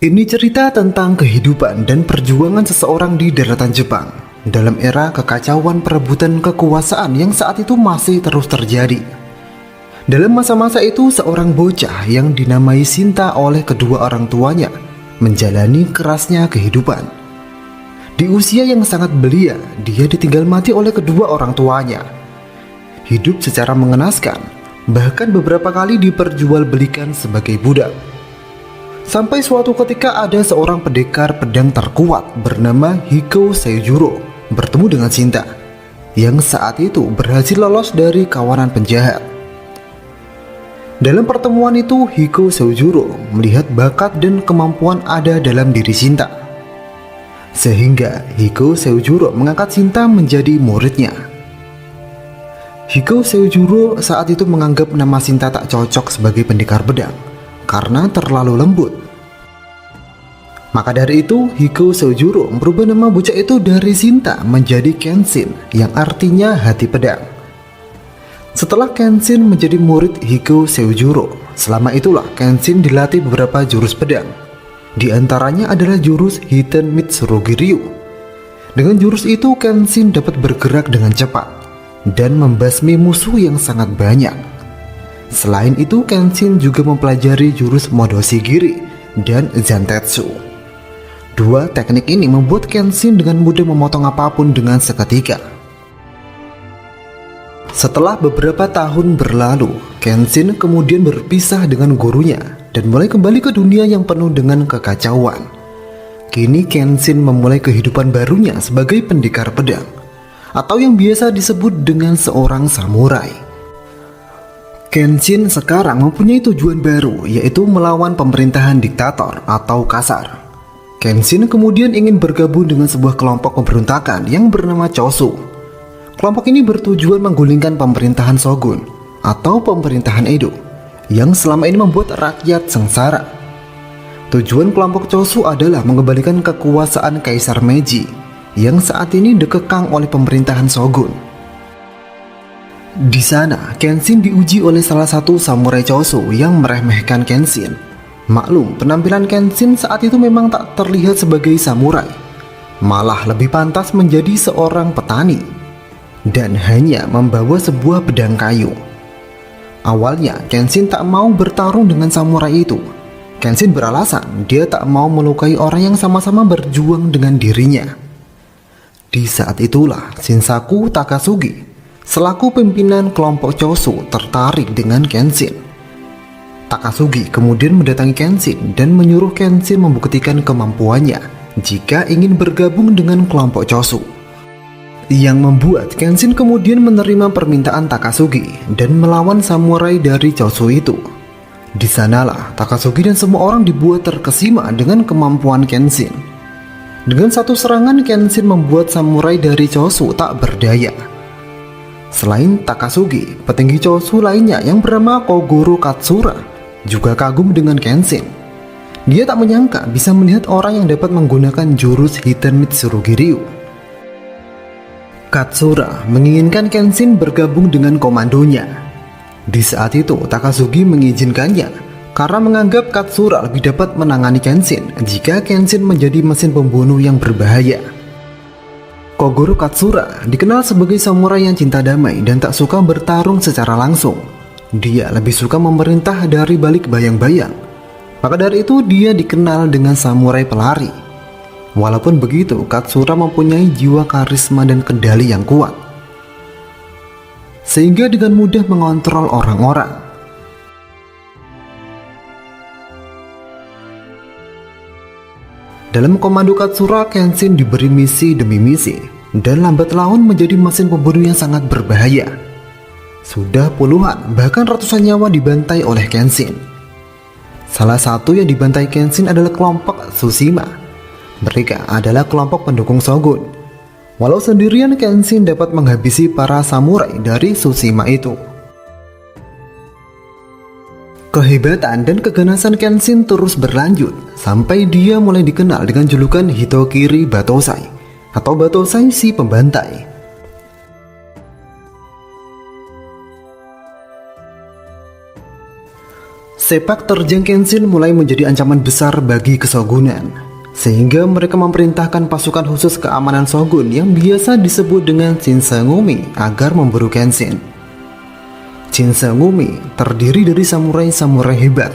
Ini cerita tentang kehidupan dan perjuangan seseorang di daratan Jepang dalam era kekacauan perebutan kekuasaan yang saat itu masih terus terjadi. Dalam masa-masa itu, seorang bocah yang dinamai Shinta oleh kedua orang tuanya menjalani kerasnya kehidupan. Di usia yang sangat belia, dia ditinggal mati oleh kedua orang tuanya. Hidup secara mengenaskan, bahkan beberapa kali diperjualbelikan sebagai budak. Sampai suatu ketika ada seorang pendekar pedang terkuat bernama Hiko Seijuro bertemu dengan Shinta, yang saat itu berhasil lolos dari kawanan penjahat. Dalam pertemuan itu, Hiko Seijuro melihat bakat dan kemampuan ada dalam diri Shinta, sehingga Hiko Seijuro mengangkat Shinta menjadi muridnya. Hiko Seijuro saat itu menganggap nama Shinta tak cocok sebagai pendekar pedang karena terlalu lembut. Maka dari itu, Hiko Seijuro merubah nama bocah itu dari Shinta menjadi Kenshin, yang artinya hati pedang. Setelah Kenshin menjadi murid Hiko Seijuro, selama itulah Kenshin dilatih beberapa jurus pedang. Di antaranya adalah jurus Hiten Mitsurugi Ryu. Dengan jurus itu, Kenshin dapat bergerak dengan cepat dan membasmi musuh yang sangat banyak. Selain itu, Kenshin juga mempelajari jurus Modoshi Giri dan Zantetsu. Dua teknik ini membuat Kenshin dengan mudah memotong apapun dengan seketika. Setelah beberapa tahun berlalu, Kenshin kemudian berpisah dengan gurunya dan mulai kembali ke dunia yang penuh dengan kekacauan. Kini Kenshin memulai kehidupan barunya sebagai pendekar pedang, atau yang biasa disebut dengan seorang samurai. Kenshin sekarang mempunyai tujuan baru, yaitu melawan pemerintahan diktator atau kasar. Kenshin kemudian ingin bergabung dengan sebuah kelompok pemberontakan yang bernama Chosu. Kelompok ini bertujuan menggulingkan pemerintahan Shogun atau pemerintahan Edo yang selama ini membuat rakyat sengsara. Tujuan kelompok Chosu adalah mengembalikan kekuasaan Kaisar Meiji yang saat ini dikekang oleh pemerintahan Shogun. Di sana, Kenshin diuji oleh salah satu samurai Chosu yang meremehkan Kenshin. Maklum, penampilan Kenshin saat itu memang tak terlihat sebagai samurai, malah lebih pantas menjadi seorang petani, dan hanya membawa sebuah pedang kayu. Awalnya, Kenshin tak mau bertarung dengan samurai itu. Kenshin beralasan dia tak mau melukai orang yang sama-sama berjuang dengan dirinya. Di saat itulah, Shinsaku Takasugi selaku pimpinan kelompok Chosu tertarik dengan Kenshin. Takasugi kemudian mendatangi Kenshin dan menyuruh Kenshin membuktikan kemampuannya jika ingin bergabung dengan kelompok Chosu, yang membuat Kenshin kemudian menerima permintaan Takasugi dan melawan samurai dari Chosu itu. Di sanalah Takasugi dan semua orang dibuat terkesima dengan kemampuan Kenshin. Dengan satu serangan, Kenshin membuat samurai dari Chosu tak berdaya. Selain Takasugi, petinggi Chosu lainnya yang bernama Kogoro Katsura juga kagum dengan Kenshin. Dia tak menyangka bisa melihat orang yang dapat menggunakan jurus Hiten Mitsurugi Ryu. Katsura menginginkan Kenshin bergabung dengan komandonya. Di saat itu, Takasugi mengizinkannya karena menganggap Katsura lebih dapat menangani Kenshin jika Kenshin menjadi mesin pembunuh yang berbahaya. Kogoro Katsura dikenal sebagai samurai yang cinta damai dan tak suka bertarung secara langsung. Dia lebih suka memerintah dari balik bayang-bayang. Maka dari itu dia dikenal dengan samurai pelari. Walaupun begitu, Katsura mempunyai jiwa karisma dan kendali yang kuat, sehingga dengan mudah mengontrol orang-orang. Dalam komando Katsura, Kenshin diberi misi demi misi dan lambat laun menjadi mesin pembunuh yang sangat berbahaya. Sudah puluhan, bahkan ratusan nyawa dibantai oleh Kenshin. Salah satu yang dibantai Kenshin adalah kelompok Tsushima. Mereka adalah kelompok pendukung Shogun. Walau sendirian, Kenshin dapat menghabisi para samurai dari Tsushima itu. Kehebatan dan keganasan Kenshin terus berlanjut sampai dia mulai dikenal dengan julukan Hitokiri Batosai atau Batosai si pembantai. Sepak terjang Kenshin mulai menjadi ancaman besar bagi Keshogunan, sehingga mereka memerintahkan pasukan khusus keamanan Shogun yang biasa disebut dengan Shinsengumi agar memburu Kenshin. Shinsengumi terdiri dari samurai-samurai hebat,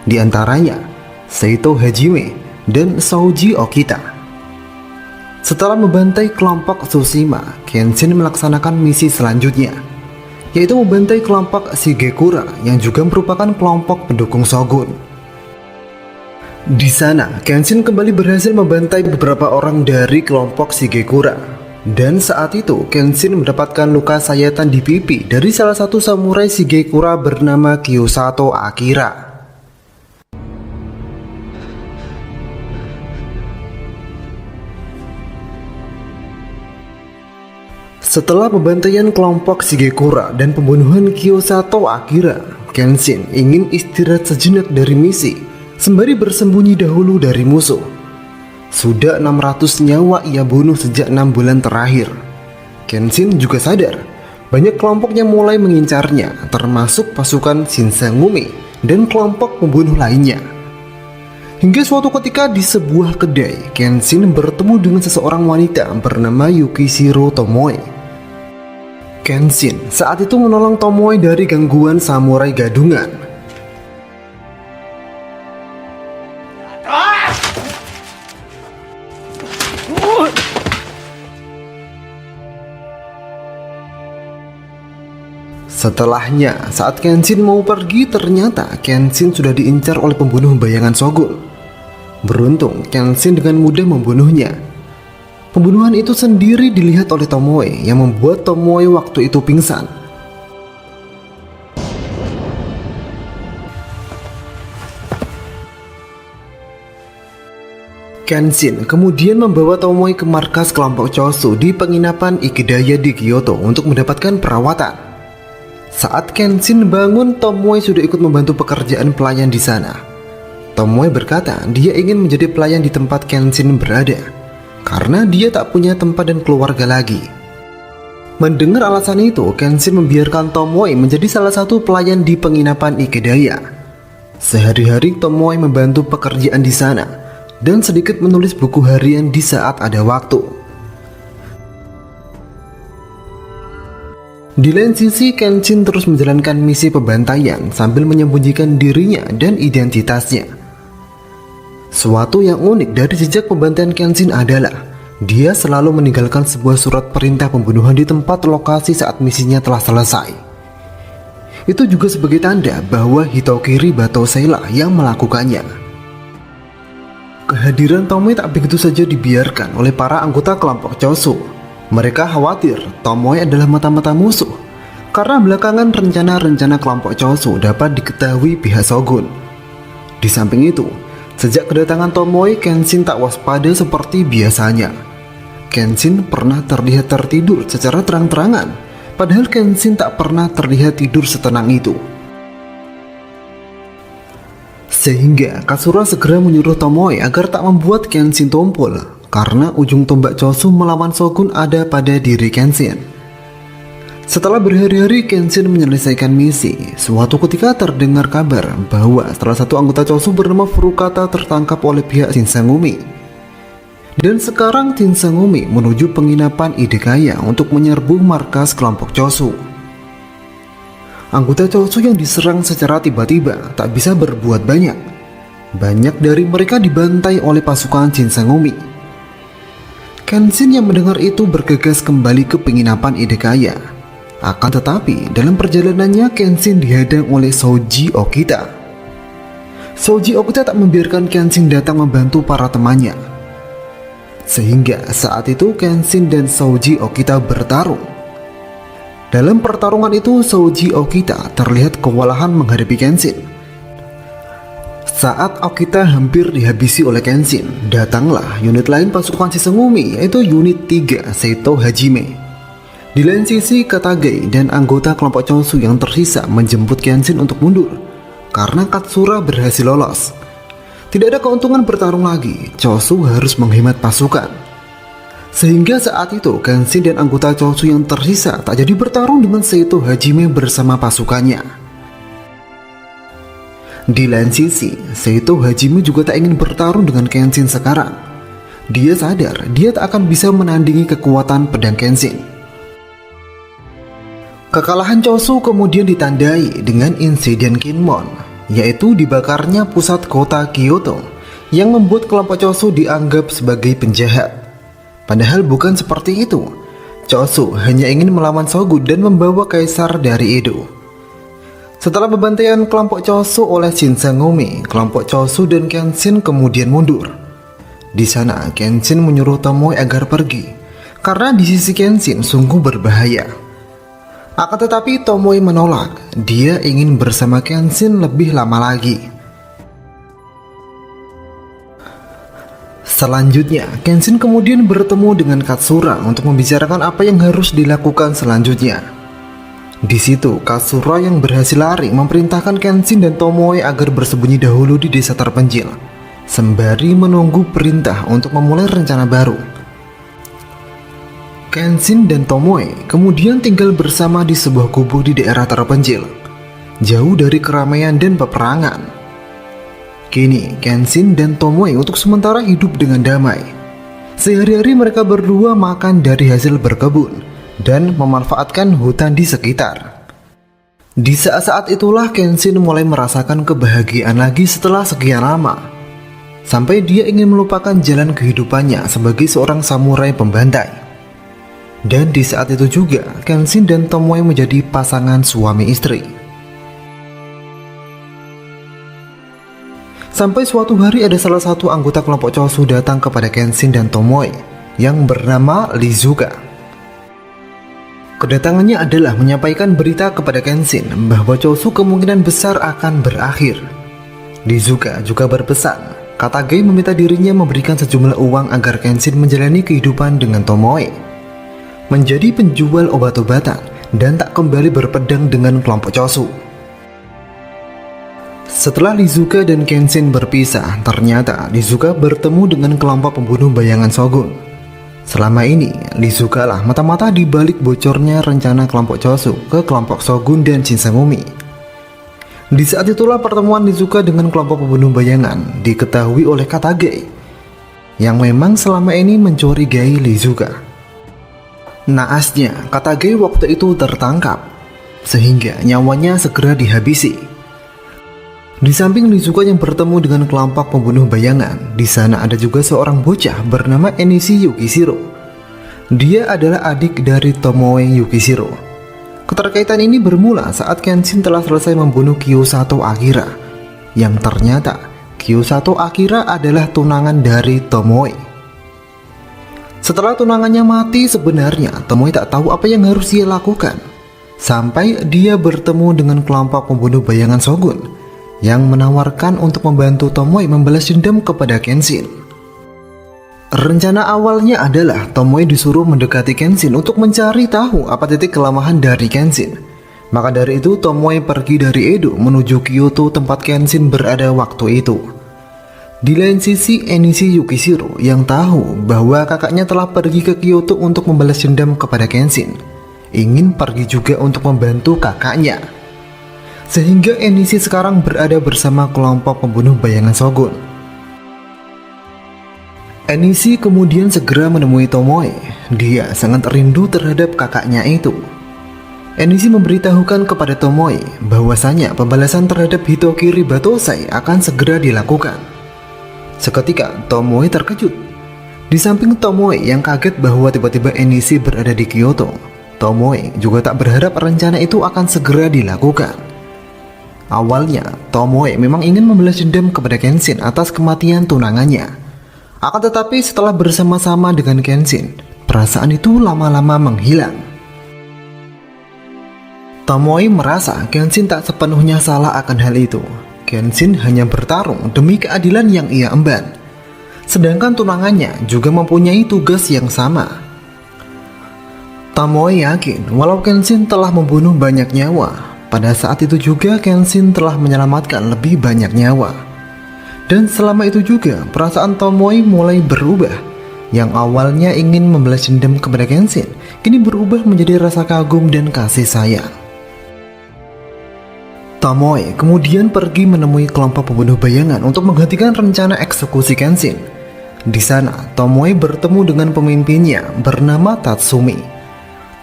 di antaranya Seito Hajime dan Shoji Okita. Setelah membantai kelompok Tsushima, Kenshin melaksanakan misi selanjutnya, yaitu membantai kelompok Shigekura yang juga merupakan kelompok pendukung Shogun. Di sana, Kenshin kembali berhasil membantai beberapa orang dari kelompok Shigekura. Dan saat itu, Kenshin mendapatkan luka sayatan di pipi dari salah satu samurai Shigekura bernama Kiyosato Akira. Setelah pembantaian kelompok Shigekura dan pembunuhan Kiyosato Akira, Kenshin ingin istirahat sejenak dari misi sembari bersembunyi dahulu dari musuh. Sudah 600 nyawa ia bunuh sejak 6 bulan terakhir. Kenshin juga sadar banyak kelompok yang mulai mengincarnya, termasuk pasukan Shinsengumi dan kelompok pembunuh lainnya. Hingga suatu ketika di sebuah kedai, Kenshin bertemu dengan seseorang wanita bernama Yukishiro Tomoe. Kenshin saat itu menolong Tomoe dari gangguan samurai gadungan. Setelahnya, saat Kenshin mau pergi, ternyata Kenshin sudah diincar oleh pembunuh bayangan Shogun. Beruntung, Kenshin dengan mudah membunuhnya. Pembunuhan itu sendiri dilihat oleh Tomoe yang membuat Tomoe waktu itu pingsan. Kenshin kemudian membawa Tomoe ke markas kelompok Chosu di penginapan Ikedaya di Kyoto untuk mendapatkan perawatan. Saat Kenshin bangun, Tomoe sudah ikut membantu pekerjaan pelayan di sana. Tomoe berkata dia ingin menjadi pelayan di tempat Kenshin berada, karena dia tak punya tempat dan keluarga lagi. Mendengar alasan itu, Kenshin membiarkan Tomoe menjadi salah satu pelayan di penginapan Ikedaya. Sehari-hari Tomoe membantu pekerjaan di sana, dan sedikit menulis buku harian di saat ada waktu. Di lain sisi, Kenshin terus menjalankan misi pembantaian sambil menyembunyikan dirinya dan identitasnya. Suatu yang unik dari jejak pembantaian Kenshin adalah dia selalu meninggalkan sebuah surat perintah pembunuhan di tempat lokasi saat misinya telah selesai. Itu juga sebagai tanda bahwa Hitokiri Batosei lah yang melakukannya. Kehadiran Tomoe tak begitu saja dibiarkan oleh para anggota kelompok Chosu. Mereka khawatir Tomoe adalah mata-mata musuh, karena belakangan rencana-rencana kelompok Chosu dapat diketahui pihak Shogun. Di samping itu, sejak kedatangan Tomoe, Kenshin tak waspada seperti biasanya. Kenshin pernah terlihat tertidur secara terang-terangan, padahal Kenshin tak pernah terlihat tidur setenang itu. Sehingga Katsura segera menyuruh Tomoe agar tak membuat Kenshin tumpul, karena ujung tombak Chosu melawan Shogun ada pada diri Kenshin. Setelah berhari-hari Kenshin menyelesaikan misi, suatu ketika terdengar kabar bahwa salah satu anggota Chosu bernama Furukata tertangkap oleh pihak Shinsengumi. Dan sekarang Shinsengumi menuju penginapan Idekaya untuk menyerbu markas kelompok Chosu. Anggota Chosu yang diserang secara tiba-tiba tak bisa berbuat banyak. Banyak dari mereka dibantai oleh pasukan Shinsengumi. Kenshin yang mendengar itu bergegas kembali ke penginapan Idekaya. Akan tetapi, dalam perjalanannya Kenshin dihadang oleh Shoji Okita. Shoji Okita tak membiarkan Kenshin datang membantu para temannya. Sehingga saat itu Kenshin dan Shoji Okita bertarung. Dalam pertarungan itu, Shoji Okita terlihat kewalahan menghadapi Kenshin. Saat Okita hampir dihabisi oleh Kenshin, datanglah unit lain pasukan Shinsengumi, yaitu unit 3 Seito Hajime. Di lain sisi, Katagei dan anggota kelompok Chosu yang tersisa menjemput Kenshin untuk mundur, karena Katsura berhasil lolos. Tidak ada keuntungan bertarung lagi, Chosu harus menghemat pasukan. Sehingga saat itu, Kenshin dan anggota Chosu yang tersisa tak jadi bertarung dengan Seito Hajime bersama pasukannya. Di lain sisi, Seito Hajime juga tak ingin bertarung dengan Kenshin sekarang. Dia sadar dia tak akan bisa menandingi kekuatan pedang Kenshin. Kekalahan Chosu kemudian ditandai dengan insiden Kinmon, yaitu dibakarnya pusat kota Kyoto, yang membuat kelompok Chosu dianggap sebagai penjahat. Padahal bukan seperti itu. Chosu hanya ingin melawan Shogun dan membawa kaisar dari Edo. Setelah pembantaian kelompok Chosu oleh Shinsengumi, kelompok Chosu dan Kenshin kemudian mundur. Di sana, Kenshin menyuruh Tomoe agar pergi, karena di sisi Kenshin sungguh berbahaya. Akan tetapi Tomoe menolak, dia ingin bersama Kenshin lebih lama lagi. Selanjutnya, Kenshin kemudian bertemu dengan Katsura untuk membicarakan apa yang harus dilakukan selanjutnya. Di situ, Katsura yang berhasil lari memerintahkan Kenshin dan Tomoe agar bersembunyi dahulu di desa terpencil, sembari menunggu perintah untuk memulai rencana baru. Kenshin dan Tomoe kemudian tinggal bersama di sebuah gubuk di daerah terpencil, jauh dari keramaian dan peperangan. Kini, Kenshin dan Tomoe untuk sementara hidup dengan damai. Sehari-hari mereka berdua makan dari hasil berkebun dan memanfaatkan hutan di sekitar. Di saat-saat itulah Kenshin mulai merasakan kebahagiaan lagi setelah sekian lama, sampai dia ingin melupakan jalan kehidupannya sebagai seorang samurai pembantai. Dan di saat itu juga Kenshin dan Tomoe menjadi pasangan suami istri. Sampai suatu hari ada salah satu anggota kelompok Chosu datang kepada Kenshin dan Tomoe yang bernama Lizuka. Kedatangannya adalah menyampaikan berita kepada Kenshin bahwa Chosu kemungkinan besar akan berakhir. Lizuka juga berpesan, Katage meminta dirinya memberikan sejumlah uang agar Kenshin menjalani kehidupan dengan Tomoe, menjadi penjual obat-obatan, dan tak kembali berpedang dengan kelompok Chosu. Setelah Lizuka dan Kenshin berpisah, ternyata Lizuka bertemu dengan kelompok pembunuh bayangan Shogun. Selama ini, Lizuka lah mata-mata di balik bocornya rencana kelompok Chosu ke kelompok Shogun dan Shinsengumi. Di saat itulah pertemuan Lizuka dengan kelompok pembunuh bayangan diketahui oleh Katage, yang memang selama ini mencurigai Lizuka. Naasnya, Katage waktu itu tertangkap, sehingga nyawanya segera dihabisi. Di samping Lizuka yang bertemu dengan kelompok pembunuh bayangan, di sana ada juga seorang bocah bernama Enishi Yukishiro. Dia adalah adik dari Tomoe Yukishiro. Keterkaitan ini bermula saat Kenshin telah selesai membunuh Kiyosato Akira, yang ternyata Kiyosato Akira adalah tunangan dari Tomoe. Setelah tunangannya mati, sebenarnya Tomoe tak tahu apa yang harus dia lakukan, sampai dia bertemu dengan kelompok pembunuh bayangan Shogun yang menawarkan untuk membantu Tomoe membalas dendam kepada Kenshin. Rencana awalnya adalah Tomoe disuruh mendekati Kenshin untuk mencari tahu apa titik kelemahan dari Kenshin. Maka dari itu Tomoe pergi dari Edo menuju Kyoto tempat Kenshin berada waktu itu. Di lain sisi, Enishi Yukishiro yang tahu bahwa kakaknya telah pergi ke Kyoto untuk membalas dendam kepada Kenshin, ingin pergi juga untuk membantu kakaknya. Sehingga Enishi sekarang berada bersama kelompok pembunuh bayangan Shogun. Enishi kemudian segera menemui Tomoe. Dia sangat rindu terhadap kakaknya itu. Enishi memberitahukan kepada Tomoe bahwasanya pembalasan terhadap Hitokiri Batosai akan segera dilakukan. Seketika Tomoe terkejut. Di samping Tomoe yang kaget bahwa tiba-tiba Enishi berada di Kyoto, Tomoe juga tak berharap rencana itu akan segera dilakukan. Awalnya, Tomoe memang ingin membalas dendam kepada Kenshin atas kematian tunangannya. Akan tetapi setelah bersama-sama dengan Kenshin, perasaan itu lama-lama menghilang. Tomoe merasa Kenshin tak sepenuhnya salah akan hal itu. Kenshin hanya bertarung demi keadilan yang ia emban. Sedangkan tunangannya juga mempunyai tugas yang sama. Tomoe yakin walau Kenshin telah membunuh banyak nyawa, pada saat itu juga Kenshin telah menyelamatkan lebih banyak nyawa. Dan selama itu juga perasaan Tomoe mulai berubah. Yang awalnya ingin membalas dendam kepada Kenshin, kini berubah menjadi rasa kagum dan kasih sayang. Tomoe kemudian pergi menemui kelompok pembunuh bayangan untuk menghentikan rencana eksekusi Kenshin. Di sana, Tomoe bertemu dengan pemimpinnya bernama Tatsumi.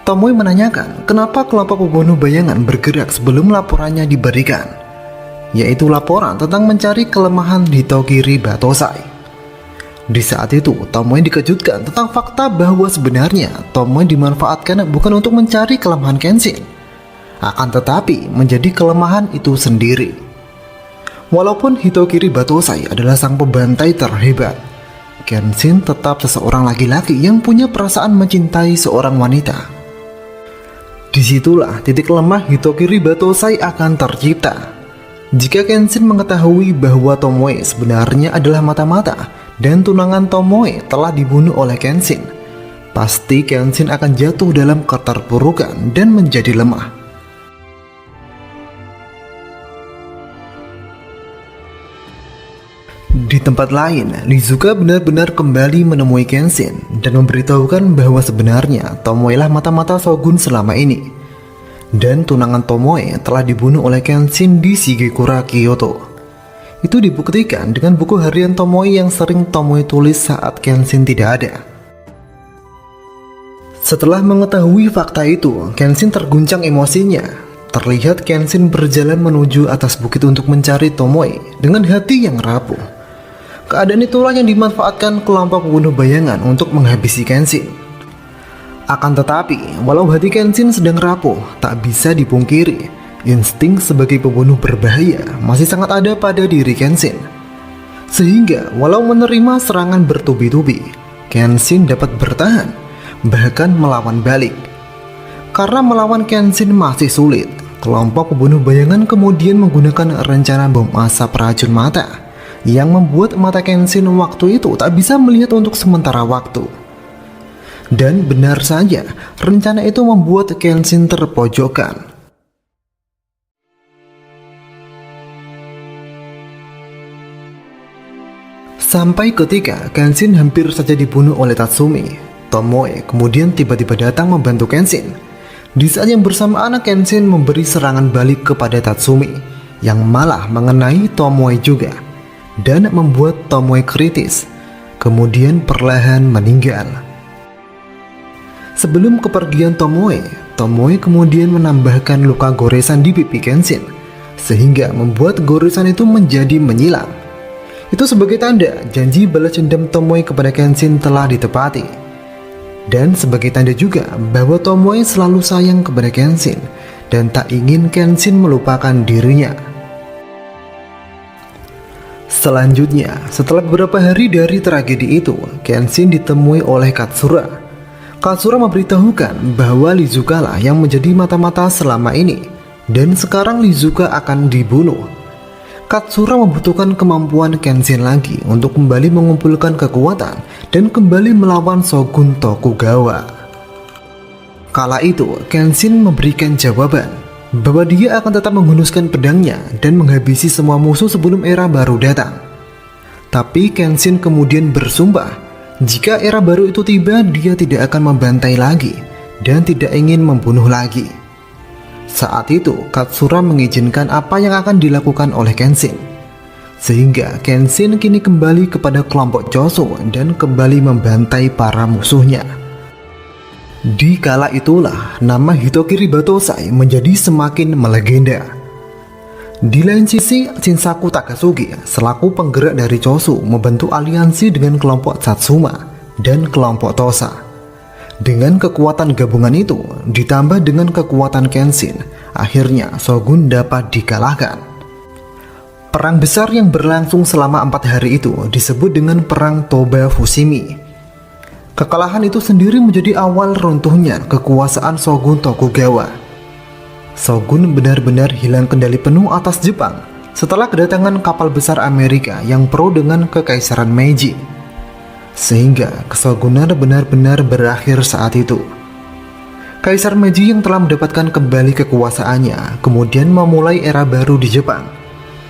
Tomoe menanyakan kenapa kelompok pembunuh bayangan bergerak sebelum laporannya diberikan, yaitu laporan tentang mencari kelemahan Hitokiri Batosai. Di saat itu, Tomoe dikejutkan tentang fakta bahwa sebenarnya Tomoe dimanfaatkan bukan untuk mencari kelemahan Kenshin, akan tetapi menjadi kelemahan itu sendiri. Walaupun Hitokiri Batosai adalah sang pembantai terhebat, Kenshin tetap seseorang laki-laki yang punya perasaan mencintai seorang wanita. Disitulah titik lemah Hitokiri Batosai akan tercipta. Jika Kenshin mengetahui bahwa Tomoe sebenarnya adalah mata-mata dan tunangan Tomoe telah dibunuh oleh Kenshin, pasti Kenshin akan jatuh dalam keterpurukan dan menjadi lemah. Di tempat lain, Lizuka benar-benar kembali menemui Kenshin dan memberitahukan bahwa sebenarnya Tomoe lah mata-mata Shogun selama ini, dan tunangan Tomoe telah dibunuh oleh Kenshin di Shigekura, Kyoto. Itu dibuktikan dengan buku harian Tomoe yang sering Tomoe tulis saat Kenshin tidak ada. Setelah mengetahui fakta itu, Kenshin terguncang emosinya. Terlihat Kenshin berjalan menuju atas bukit untuk mencari Tomoe dengan hati yang rapuh. Keadaan itulah yang dimanfaatkan kelompok pembunuh bayangan untuk menghabisi Kenshin. Akan tetapi, walau hati Kenshin sedang rapuh, tak bisa dipungkiri, insting sebagai pembunuh berbahaya masih sangat ada pada diri Kenshin. Sehingga, walau menerima serangan bertubi-tubi, Kenshin dapat bertahan, bahkan melawan balik. Karena melawan Kenshin masih sulit, kelompok pembunuh bayangan kemudian menggunakan rencana bom asap racun mata yang membuat mata Kenshin waktu itu tak bisa melihat untuk sementara waktu. Dan benar saja, rencana itu membuat Kenshin terpojokkan. Sampai ketika Kenshin hampir saja dibunuh oleh Tatsumi, Tomoe kemudian tiba-tiba datang membantu Kenshin. Di saat yang bersamaan, Kenshin memberi serangan balik kepada Tatsumi, yang malah mengenai Tomoe juga, dan membuat Tomoe kritis, kemudian perlahan meninggal. Sebelum kepergian Tomoe kemudian menambahkan luka goresan di pipi Kenshin, sehingga membuat goresan itu menjadi menyilang. Itu sebagai tanda janji balas dendam Tomoe kepada Kenshin telah ditepati, dan sebagai tanda juga bahwa Tomoe selalu sayang kepada Kenshin dan tak ingin Kenshin melupakan dirinya. Selanjutnya, setelah beberapa hari dari tragedi itu, Kenshin ditemui oleh Katsura. Katsura memberitahukan bahwa Lizuka lah yang menjadi mata-mata selama ini, dan sekarang Lizuka akan dibunuh. Katsura membutuhkan kemampuan Kenshin lagi untuk kembali mengumpulkan kekuatan dan kembali melawan Shogun Tokugawa. Kala itu, Kenshin memberikan jawaban bahwa dia akan tetap menghunuskan pedangnya dan menghabisi semua musuh sebelum era baru datang. Tapi Kenshin kemudian bersumpah, jika era baru itu tiba dia tidak akan membantai lagi dan tidak ingin membunuh lagi. Saat itu Katsura mengizinkan apa yang akan dilakukan oleh Kenshin, sehingga Kenshin kini kembali kepada kelompok Choso dan kembali membantai para musuhnya. Di kala itulah nama Hitokiri Batosai menjadi semakin melegenda. Di lain sisi, Shinsaku Takasugi selaku penggerak dari Choso membentuk aliansi dengan kelompok Satsuma dan kelompok Tosa. Dengan kekuatan gabungan itu ditambah dengan kekuatan Kenshin, akhirnya Shogun dapat dikalahkan. Perang besar yang berlangsung selama 4 hari itu disebut dengan Perang Toba Fushimi. Kekalahan itu sendiri menjadi awal runtuhnya kekuasaan Shogun Tokugawa. Shogun benar-benar hilang kendali penuh atas Jepang setelah kedatangan kapal besar Amerika yang pro dengan kekaisaran Meiji, sehingga keshogunan benar-benar berakhir saat itu. Kaisar Meiji yang telah mendapatkan kembali kekuasaannya kemudian memulai era baru di Jepang,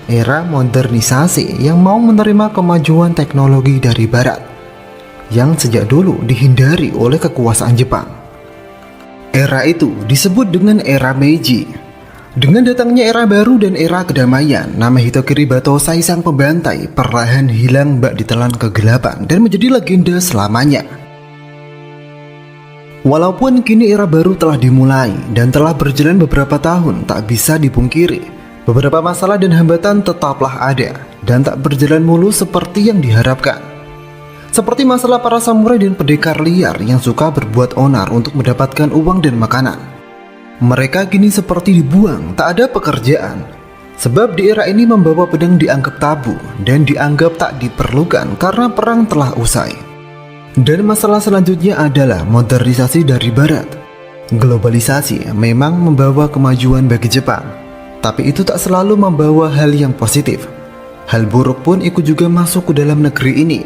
era modernisasi yang mau menerima kemajuan teknologi dari Barat yang sejak dulu dihindari oleh kekuasaan Jepang. Era itu disebut dengan era Meiji. Dengan datangnya era baru dan era kedamaian, nama Hitokiri Batosai sang pembantai perlahan hilang bak ditelan kegelapan dan menjadi legenda selamanya. Walaupun kini era baru telah dimulai dan telah berjalan beberapa tahun, tak bisa dipungkiri beberapa masalah dan hambatan tetaplah ada dan tak berjalan mulus seperti yang diharapkan. Seperti masalah para samurai dan pendekar liar yang suka berbuat onar untuk mendapatkan uang dan makanan. Mereka kini seperti dibuang, tak ada pekerjaan. Sebab di era ini membawa pedang dianggap tabu dan dianggap tak diperlukan karena perang telah usai. Dan masalah selanjutnya adalah modernisasi dari barat. Globalisasi memang membawa kemajuan bagi Jepang, tapi itu tak selalu membawa hal yang positif. Hal buruk pun ikut juga masuk ke dalam negeri ini,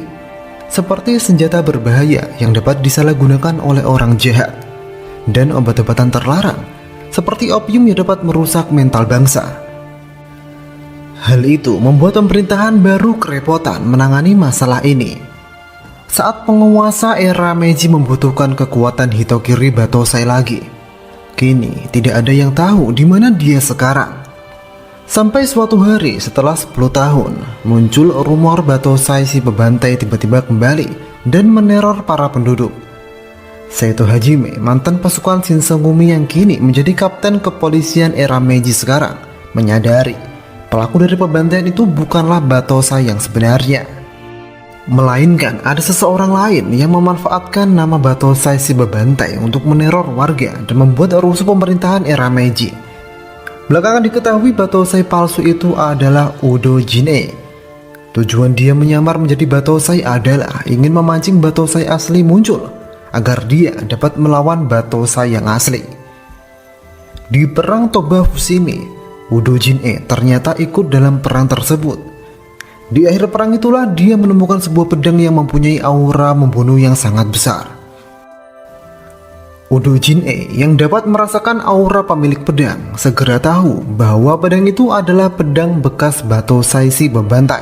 seperti senjata berbahaya yang dapat disalahgunakan oleh orang jahat, dan obat-obatan terlarang seperti opium yang dapat merusak mental bangsa. Hal itu membuat pemerintahan baru kerepotan menangani masalah ini. Saat penguasa era Meiji membutuhkan kekuatan Hitokiri Batosai lagi, kini tidak ada yang tahu di mana dia sekarang. Sampai suatu hari setelah 10 tahun, muncul rumor Batosai si pembantai tiba-tiba kembali dan meneror para penduduk. Saito Hajime, mantan pasukan Shinsengumi yang kini menjadi kapten kepolisian era Meiji sekarang, menyadari pelaku dari pembantaian itu bukanlah Batosai yang sebenarnya, melainkan ada seseorang lain yang memanfaatkan nama Batosai si pembantai untuk meneror warga dan membuat rusuh pemerintahan era Meiji. Belakangan diketahui Batosai palsu itu adalah Udo Jin-e. Tujuan dia menyamar menjadi Batosai adalah ingin memancing Batosai asli muncul agar dia dapat melawan Batosai yang asli. Di perang Toba Fushimi, Udo Jin-e ternyata ikut dalam perang tersebut. Di akhir perang itulah dia menemukan sebuah pedang yang mempunyai aura membunuh yang sangat besar. Udo Jin-e yang dapat merasakan aura pemilik pedang segera tahu bahwa pedang itu adalah pedang bekas Batosai si pembantai.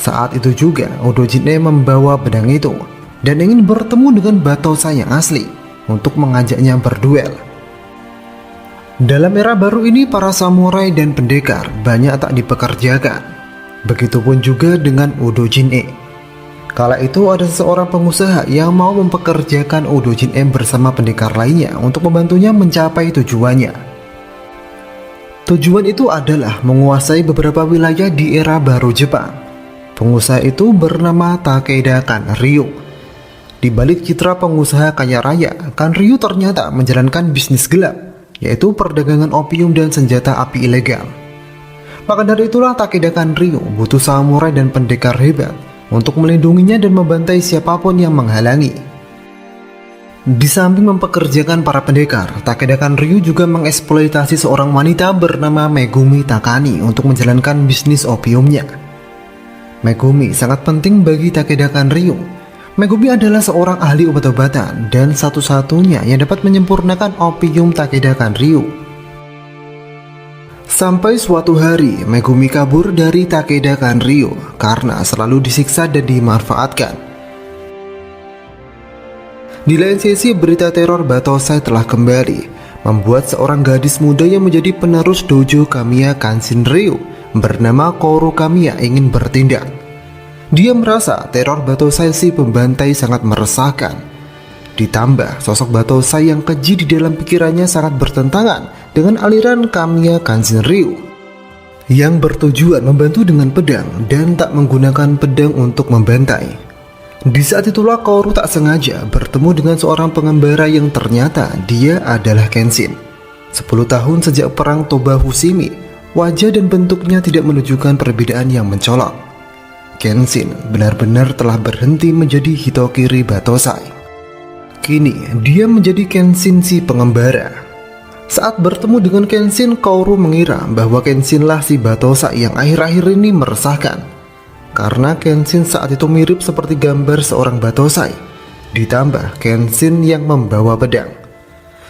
Saat itu juga Udo Jin-e membawa pedang itu dan ingin bertemu dengan Batosai yang asli untuk mengajaknya berduel. Dalam era baru ini para samurai dan pendekar banyak tak dipekerjakan. Begitupun juga dengan Udo Jin-e. Kala itu ada seseorang pengusaha yang mau mempekerjakan Udo Jin-e bersama pendekar lainnya untuk membantunya mencapai tujuannya. Tujuan itu adalah menguasai beberapa wilayah di era baru Jepang. Pengusaha itu bernama Takeda Kanryu. Di balik citra pengusaha kaya raya, Kanryu ternyata menjalankan bisnis gelap, yaitu perdagangan opium dan senjata api ilegal. Maka dari itulah Takeda Kanryu butuh samurai dan pendekar hebat untuk melindunginya dan membantai siapapun yang menghalangi. Di samping mempekerjakan para pendekar, Takeda Kanryu juga mengeksploitasi seorang wanita bernama Megumi Takani untuk menjalankan bisnis opiumnya. Megumi sangat penting bagi Takeda Kanryu. Megumi adalah seorang ahli obat-obatan dan satu-satunya yang dapat menyempurnakan opium Takeda Kanryu. Sampai suatu hari Megumi kabur dari Takeda Kanryu karena selalu disiksa dan dimanfaatkan. Di lain sisi, berita teror Batosai telah kembali, membuat seorang gadis muda yang menjadi penerus dojo Kamiya Kanshinryu bernama Kouru Kamiya ingin bertindak. Dia merasa teror Batosai si pembantai sangat meresahkan. Ditambah sosok Batosai yang keji di dalam pikirannya sangat bertentangan dengan aliran Kamiya Kanshinryu yang bertujuan membantu dengan pedang dan tak menggunakan pedang untuk membantai. Di saat itulah Kouru tak sengaja bertemu dengan seorang pengembara yang ternyata dia adalah Kenshin. 10 tahun sejak perang Toba Fushimi, wajah dan bentuknya tidak menunjukkan perbedaan yang mencolok. Kenshin benar-benar telah berhenti menjadi Hitokiri Batosai. Kini dia menjadi Kenshin si pengembara. Saat bertemu dengan Kenshin, Kouru mengira bahwa Kenshinlah si Batosai yang akhir-akhir ini meresahkan. Karena Kenshin saat itu mirip seperti gambar seorang Batosai, ditambah Kenshin yang membawa pedang.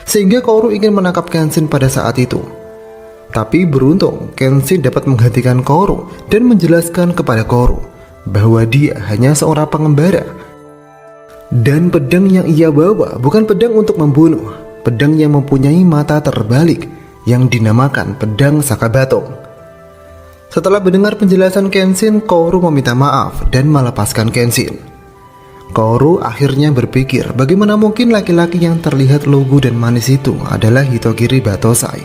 Sehingga Kouru ingin menangkap Kenshin pada saat itu. Tapi beruntung Kenshin dapat menghentikan Kouru dan menjelaskan kepada Kouru bahwa dia hanya seorang pengembara dan pedang yang ia bawa bukan pedang untuk membunuh, pedang yang mempunyai mata terbalik yang dinamakan pedang Sakabato. Setelah mendengar penjelasan Kenshin, Kaoru meminta maaf dan melepaskan Kenshin. Kaoru akhirnya berpikir bagaimana mungkin laki-laki yang terlihat lugu dan manis itu adalah Hitokiri Batosai.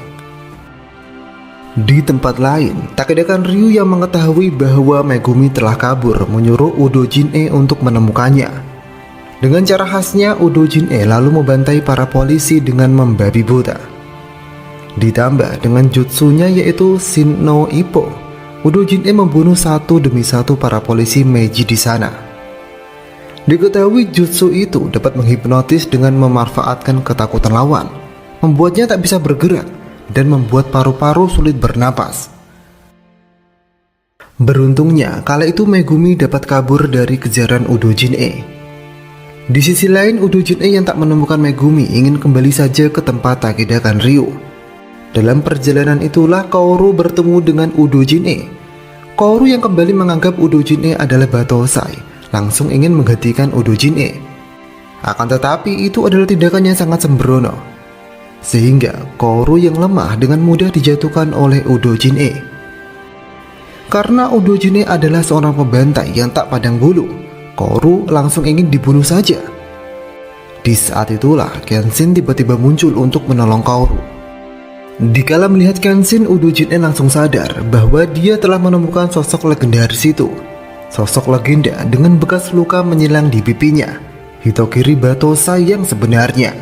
Di tempat lain, Takeda Ryu yang mengetahui bahwa Megumi telah kabur menyuruh Udo Jin-e untuk menemukannya. Dengan cara khasnya, Udo Jin-e lalu membantai para polisi dengan membabi buta. Ditambah dengan jutsunya yaitu Shin no Ippo, Udo Jin-e membunuh satu demi satu para polisi Meiji di sana. Diketahui jutsu itu dapat menghipnotis dengan memanfaatkan ketakutan lawan, membuatnya tak bisa bergerak, dan membuat paru-paru sulit bernapas. Beruntungnya, kala itu Megumi dapat kabur dari kejaran Udo Jin-e. Di sisi lain, Udo Jin-e yang tak menemukan Megumi ingin kembali saja ke tempat Takeda Ryu. Dalam perjalanan itulah Kaoru bertemu dengan Udo Jin-e. Kaoru yang kembali menganggap Udo Jin-e adalah Batosai, langsung ingin menggantikan Udo Jin-e. Akan tetapi itu adalah tindakan yang sangat sembrono, sehingga Kaoru yang lemah dengan mudah dijatuhkan oleh Udo Jin-e. Karena Udo Jin-e adalah seorang pembantai yang tak pandang bulu, Kaoru langsung ingin dibunuh saja. Di saat itulah Kenshin tiba-tiba muncul untuk menolong Kaoru. Dikala melihat Kenshin, Udo Jin-e langsung sadar bahwa dia telah menemukan sosok legendaris itu. Sosok legenda dengan bekas luka menyilang di pipinya, Hitokiri Batosai yang sebenarnya.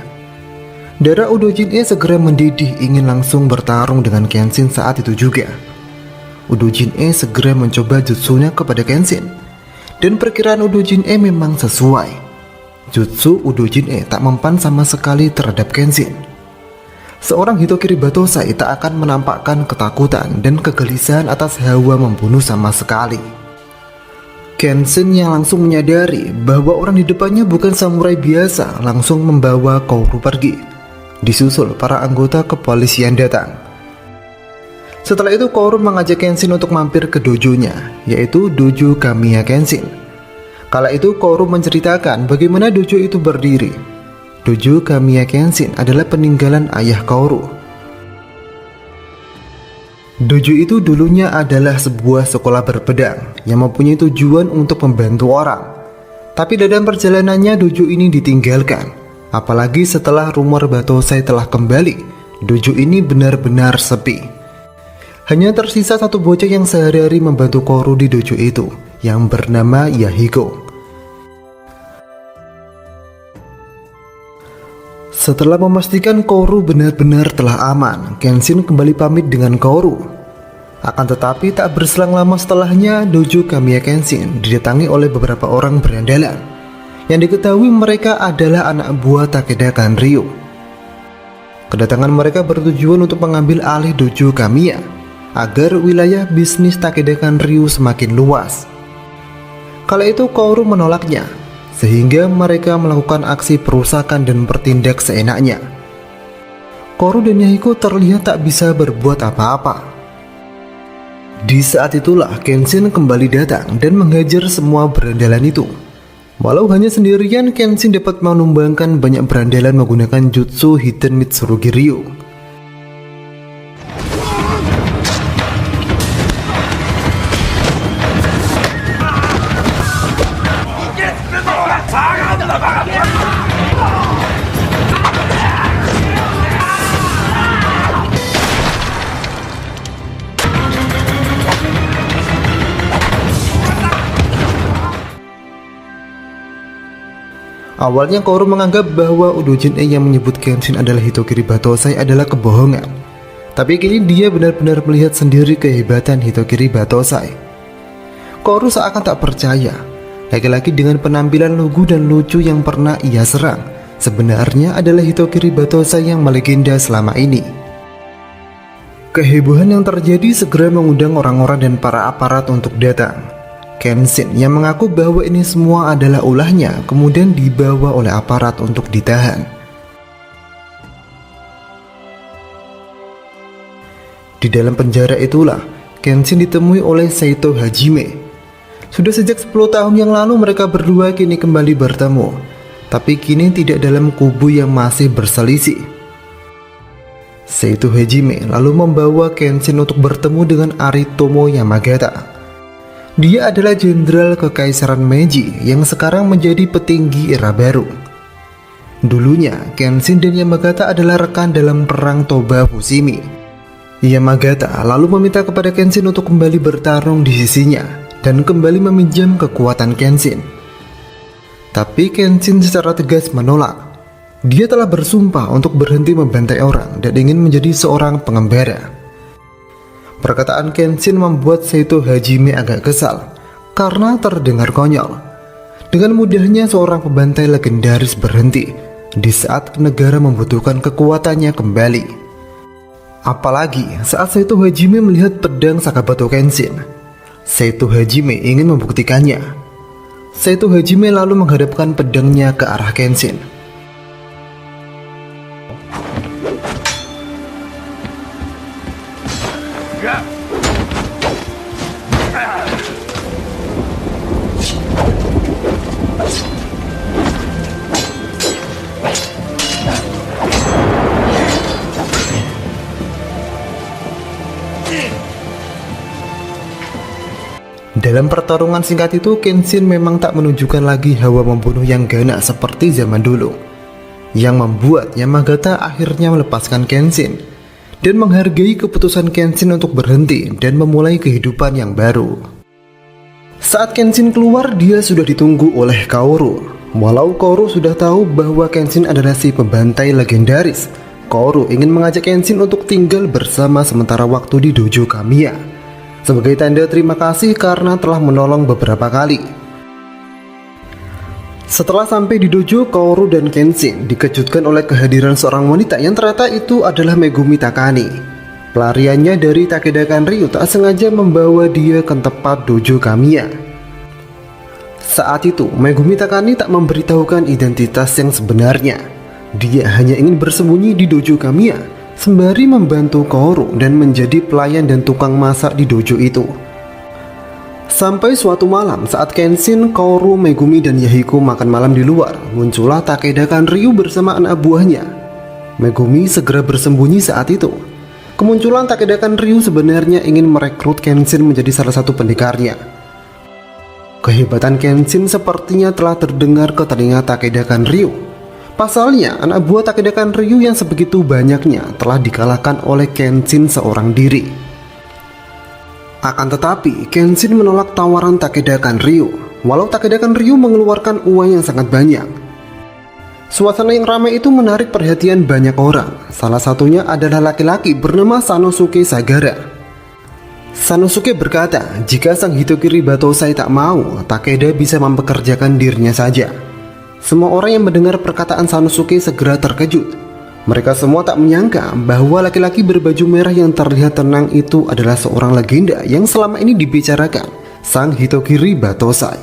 Darah Udo Jin-e segera mendidih ingin langsung bertarung dengan Kenshin saat itu juga. Udo Jin-e segera mencoba jutsunya kepada Kenshin, dan perkiraan Udo Jin-e memang sesuai. Jutsu Udo Jin-e tak mempan sama sekali terhadap Kenshin. Seorang Hitokiri Batosai tak akan menampakkan ketakutan dan kegelisahan atas hawa membunuh sama sekali. Kenshin yang langsung menyadari bahwa orang di depannya bukan samurai biasa langsung membawa Kaoru pergi. Disusul para anggota kepolisian datang. Setelah itu Kaoru mengajak Kenshin untuk mampir ke dojonya, yaitu Dojo Kamiya Kenshin. Kala itu Kaoru menceritakan bagaimana dojo itu berdiri. Dojo Kamiya Kenshin adalah peninggalan ayah Kaoru. Dojo itu dulunya adalah sebuah sekolah berpedang yang mempunyai tujuan untuk membantu orang. Tapi dalam perjalanannya dojo ini ditinggalkan. Apalagi setelah rumor Batosai telah kembali, dojo ini benar-benar sepi. Hanya tersisa satu bocah yang sehari-hari membantu Kaoru di dojo itu, yang bernama Yahiko. Setelah memastikan Kaoru benar-benar telah aman, Kenshin kembali pamit dengan Kaoru. Akan tetapi tak berselang lama setelahnya, Dojo Kamiya Kenshin didatangi oleh beberapa orang berandalan yang diketahui mereka adalah anak buah Takeda Ryu. Kedatangan mereka bertujuan untuk mengambil alih Dojo Kamiya agar wilayah bisnis Takeda Ryu semakin luas. Kala itu Kaoru menolaknya, sehingga mereka melakukan aksi perusakan dan bertindak seenaknya. Kaoru dan Yahiko terlihat tak bisa berbuat apa-apa. Di saat itulah Kenshin kembali datang dan menghajar semua berandalan itu. Walau hanya sendirian, Kenshin dapat menumbangkan banyak berandalan menggunakan jutsu Hiten Mitsurugi Ryu. Awalnya Kaoru menganggap bahwa Udo Jin-e yang menyebut Kenshin adalah Hitokiri Batosai adalah kebohongan. Tapi kini dia benar-benar melihat sendiri kehebatan Hitokiri Batosai. Kaoru seakan tak percaya, laki-laki dengan penampilan lugu dan lucu yang pernah ia serang sebenarnya adalah Hitokiri Batosai yang melegenda selama ini. Kehebohan yang terjadi segera mengundang orang-orang dan para aparat untuk datang. Kenshin yang mengaku bahwa ini semua adalah ulahnya kemudian dibawa oleh aparat untuk ditahan. Di dalam penjara itulah Kenshin ditemui oleh Saito Hajime. Sudah sejak 10 tahun yang lalu mereka berdua kini kembali bertemu, tapi kini tidak dalam kubu yang masih berselisih. Seito Hajime lalu membawa Kenshin untuk bertemu dengan Aritomo Yamagata. Dia adalah jenderal kekaisaran Meiji yang sekarang menjadi petinggi era baru. Dulunya, Kenshin dan Yamagata adalah rekan dalam perang Toba Fushimi. Yamagata lalu meminta kepada Kenshin untuk kembali bertarung di sisinya dan kembali meminjam kekuatan Kenshin. Tapi Kenshin secara tegas menolak. Dia telah bersumpah untuk berhenti membantai orang dan ingin menjadi seorang pengembara. Perkataan Kenshin membuat Seito Hajime agak kesal karena terdengar konyol. Dengan mudahnya seorang pembantai legendaris berhenti di saat negara membutuhkan kekuatannya kembali. Apalagi saat Seito Hajime melihat pedang Sakabato Kenshin. Seito Hajime ingin membuktikannya. Seito Hajime lalu menghadapkan pedangnya ke arah Kenshin. Dalam pertarungan singkat itu, Kenshin memang tak menunjukkan lagi hawa membunuh yang ganas seperti zaman dulu, yang membuat Yamagata akhirnya melepaskan Kenshin dan menghargai keputusan Kenshin untuk berhenti dan memulai kehidupan yang baru. Saat Kenshin keluar, dia sudah ditunggu oleh Kaoru. Walau Kaoru sudah tahu bahwa Kenshin adalah si pembantai legendaris, Kaoru ingin mengajak Kenshin untuk tinggal bersama sementara waktu di dojo Kamiya sebagai tanda terima kasih karena telah menolong beberapa kali. Setelah sampai di dojo, Kaoru dan Kenshin dikejutkan oleh kehadiran seorang wanita yang ternyata itu adalah Megumi Takane. Pelariannya dari Takeda Kanryu tak sengaja membawa dia ke tempat dojo Kamiya. Saat itu, Megumi Takane tak memberitahukan identitas yang sebenarnya. Dia hanya ingin bersembunyi di dojo Kamiya sembari membantu Kaoru dan menjadi pelayan dan tukang masak di dojo itu. Sampai suatu malam saat Kenshin, Kaoru, Megumi, dan Yahiko makan malam di luar, muncullah Takeda Kanryu bersama anak buahnya. Megumi segera bersembunyi saat itu. Kemunculan Takeda Kanryu sebenarnya ingin merekrut Kenshin menjadi salah satu pendekarnya. Kehebatan Kenshin sepertinya telah terdengar ke telinga Takeda Kanryu. Pasalnya, anak buah Takeda Kanryu yang sebegitu banyaknya telah dikalahkan oleh Kenshin seorang diri. Akan tetapi, Kenshin menolak tawaran Takeda Kanryu, walau Takeda Kanryu mengeluarkan uang yang sangat banyak. Suasana yang ramai itu menarik perhatian banyak orang. Salah satunya adalah laki-laki bernama Sanosuke Sagara. Sanosuke berkata, jika sang Hitokiri Batosai tak mau, Takeda bisa mempekerjakan dirinya saja. Semua orang yang mendengar perkataan Sanosuke segera terkejut. Mereka semua tak menyangka bahwa laki-laki berbaju merah yang terlihat tenang itu adalah seorang legenda yang selama ini dibicarakan, sang Hitokiri Batosai.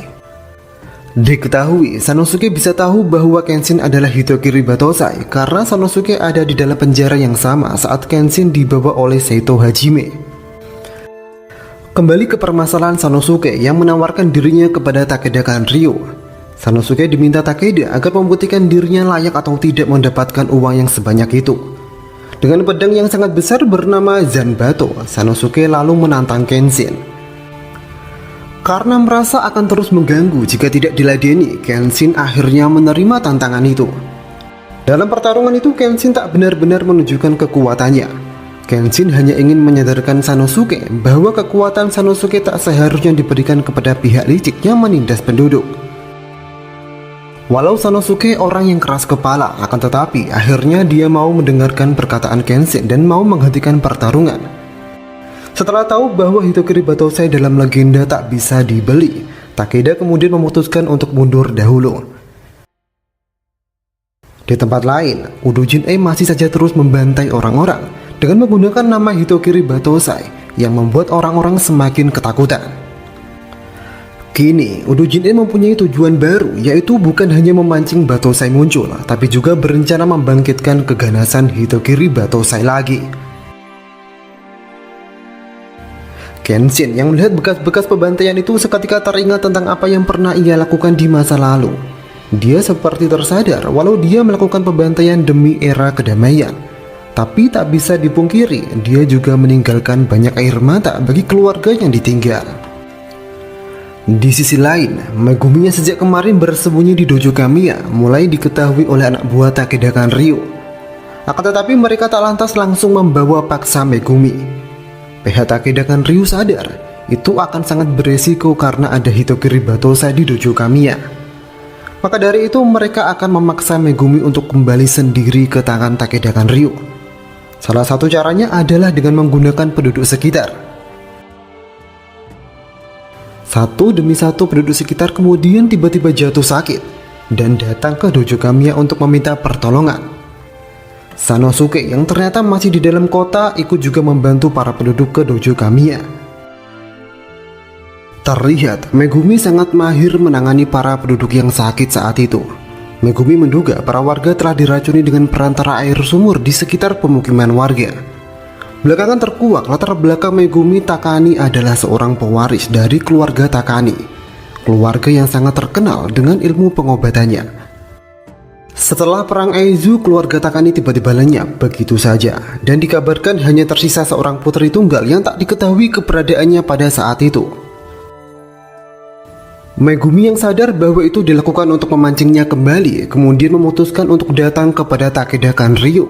Diketahui, Sanosuke bisa tahu bahwa Kenshin adalah Hitokiri Batosai karena Sanosuke ada di dalam penjara yang sama saat Kenshin dibawa oleh Seito Hajime. Kembali ke permasalahan Sanosuke yang menawarkan dirinya kepada Takeda Kanryu. Sanosuke diminta Takeda agar membuktikan dirinya layak atau tidak mendapatkan uang yang sebanyak itu. Dengan pedang yang sangat besar bernama Zanbato, Sanosuke lalu menantang Kenshin. Karena merasa akan terus mengganggu jika tidak diladeni, Kenshin akhirnya menerima tantangan itu. Dalam pertarungan itu, Kenshin tak benar-benar menunjukkan kekuatannya. Kenshin hanya ingin menyadarkan Sanosuke bahwa kekuatan Sanosuke tak seharusnya diberikan kepada pihak licik yang menindas penduduk. Walau Sanosuke orang yang keras kepala, akan tetapi akhirnya dia mau mendengarkan perkataan Kenshin dan mau menghentikan pertarungan. Setelah tahu bahwa Hitokiri Batosai dalam legenda tak bisa dibeli, Takeda kemudian memutuskan untuk mundur dahulu. Di tempat lain, Udo Jin-e masih saja terus membantai orang-orang dengan menggunakan nama Hitokiri Batosai yang membuat orang-orang semakin ketakutan. Kini, Udo Jin-e mempunyai tujuan baru, yaitu bukan hanya memancing Batosai muncul, tapi juga berencana membangkitkan keganasan Hitokiri Batosai lagi. Kenshin yang melihat bekas-bekas pembantaian itu seketika teringat tentang apa yang pernah ia lakukan di masa lalu. Dia seperti tersadar walau dia melakukan pembantaian demi era kedamaian, Tapi tak bisa dipungkiri, dia juga meninggalkan banyak air mata bagi keluarga yang ditinggal. Di sisi lain, Megumi yang sejak kemarin bersembunyi di dojo Kamiya mulai diketahui oleh anak buah Takeda Kanryu. Akan tetapi mereka tak lantas langsung membawa paksa Megumi. Pihak Takeda Kanryu sadar itu akan sangat beresiko karena ada Hitokiri Batosa di dojo Kamiya. Maka dari itu mereka akan memaksa Megumi untuk kembali sendiri ke tangan Takeda Kanryu. Salah satu caranya adalah dengan menggunakan penduduk sekitar. Satu demi satu penduduk sekitar kemudian tiba-tiba jatuh sakit dan datang ke dojo Kamiya untuk meminta pertolongan. Sanosuke yang ternyata masih di dalam kota ikut juga membantu para penduduk ke dojo Kamiya. Terlihat Megumi sangat mahir menangani para penduduk yang sakit saat itu. Megumi menduga para warga telah diracuni dengan perantara air sumur di sekitar pemukiman warga. Belakangan terkuak latar belakang Megumi Takani adalah seorang pewaris dari keluarga Takani, keluarga yang sangat terkenal dengan ilmu pengobatannya. Setelah perang Aizu, keluarga Takani tiba-tiba lenyap begitu saja dan dikabarkan hanya tersisa seorang putri tunggal yang tak diketahui keberadaannya pada saat itu. Megumi yang sadar bahwa itu dilakukan untuk memancingnya kembali, kemudian memutuskan untuk datang kepada Takeda Kanryu.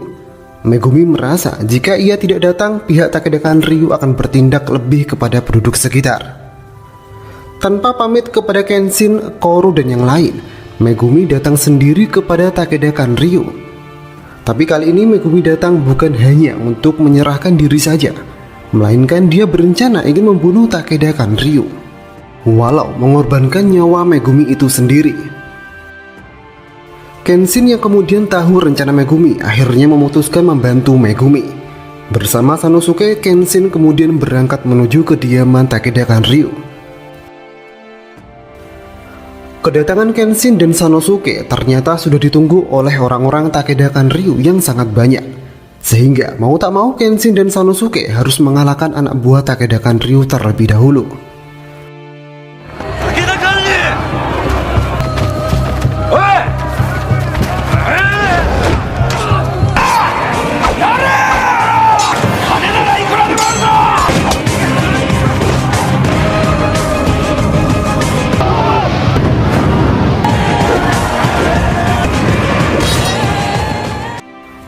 Megumi merasa jika ia tidak datang, pihak Takeda Kanryu akan bertindak lebih kepada penduduk sekitar. Tanpa pamit kepada Kenshin, Koru dan yang lain, Megumi datang sendiri kepada Takeda Kanryu. Tapi kali ini Megumi datang bukan hanya untuk menyerahkan diri saja, melainkan dia berencana ingin membunuh Takeda Kanryu, walau mengorbankan nyawa Megumi itu sendiri. Kenshin yang kemudian tahu rencana Megumi akhirnya memutuskan membantu Megumi. Bersama Sanosuke, Kenshin kemudian berangkat menuju kediaman Takeda Kanryu. Kedatangan Kenshin dan Sanosuke ternyata sudah ditunggu oleh orang-orang Takeda Kanryu yang sangat banyak, sehingga mau tak mau Kenshin dan Sanosuke harus mengalahkan anak buah Takeda Kanryu terlebih dahulu.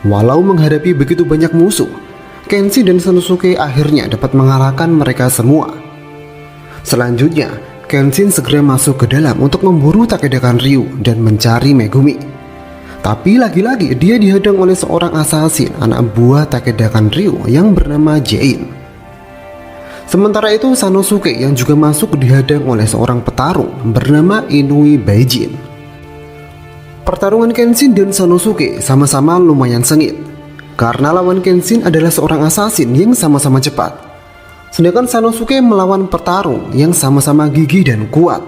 Walau menghadapi begitu banyak musuh, Kenshin dan Sanosuke akhirnya dapat mengalahkan mereka semua. Selanjutnya, Kenshin segera masuk ke dalam untuk memburu Takeda Kanryu dan mencari Megumi. Tapi lagi-lagi dia dihadang oleh seorang asasin anak buah Takeda Kanryu yang bernama Jain. Sementara itu Sanosuke yang juga masuk dihadang oleh seorang petarung bernama Inui Baijin. Pertarungan Kenshin dan Sanosuke sama-sama lumayan sengit, karena lawan Kenshin adalah seorang asasin yang sama-sama cepat, sedangkan Sanosuke melawan petarung yang sama-sama gigih dan kuat.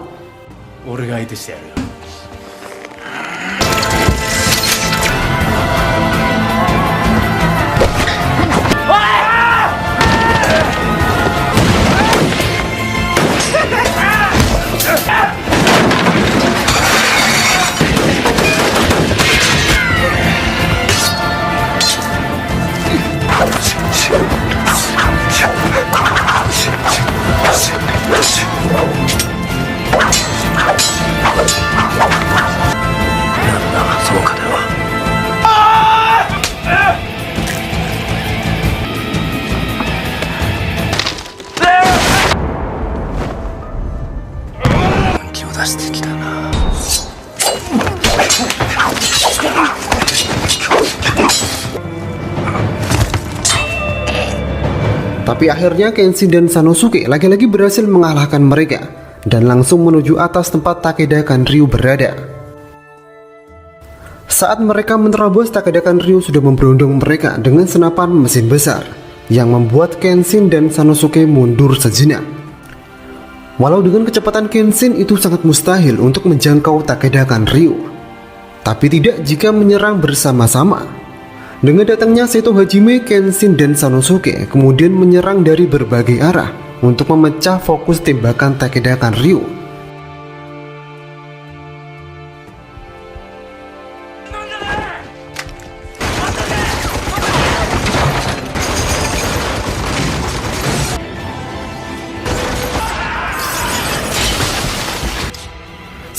Tapi akhirnya Kenshin dan Sanosuke lagi-lagi berhasil mengalahkan mereka dan langsung menuju atas tempat Takeda Kanryu berada. Saat mereka menerobos, Takeda Kanryu sudah memberondong mereka dengan senapan mesin besar yang membuat Kenshin dan Sanosuke mundur sejenak. Walau dengan kecepatan Kenshin itu sangat mustahil untuk menjangkau Takeda Kanryu, tapi tidak jika menyerang bersama-sama. Dengan datangnya Seto Hajime, Kenshin dan Sanosuke kemudian menyerang dari berbagai arah untuk memecah fokus tembakan Takeda Kanryu.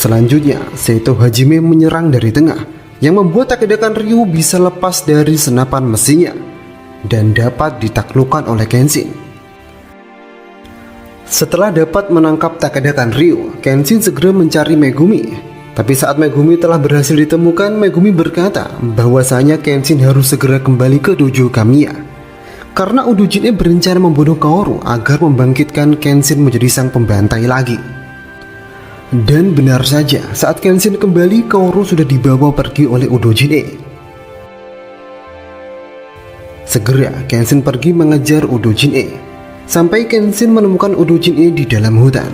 Selanjutnya, Seto Hajime menyerang dari tengah, yang membuat Takeda Ryu bisa lepas dari senapan mesinnya dan dapat ditaklukkan oleh Kenshin. Setelah dapat menangkap Takeda Ryu, Kenshin segera mencari Megumi. Tapi saat Megumi telah berhasil ditemukan, Megumi berkata bahwasanya Kenshin harus segera kembali ke dojo Kamiya karena Udo Jin-e berencana membunuh Kaoru agar membangkitkan Kenshin menjadi sang pembantai lagi. Dan benar saja, saat Kenshin kembali, Kaoru sudah dibawa pergi oleh Udo Jin-e. Segera Kenshin pergi mengejar Udo Jin-e sampai Kenshin menemukan Udo Jin-e di dalam hutan.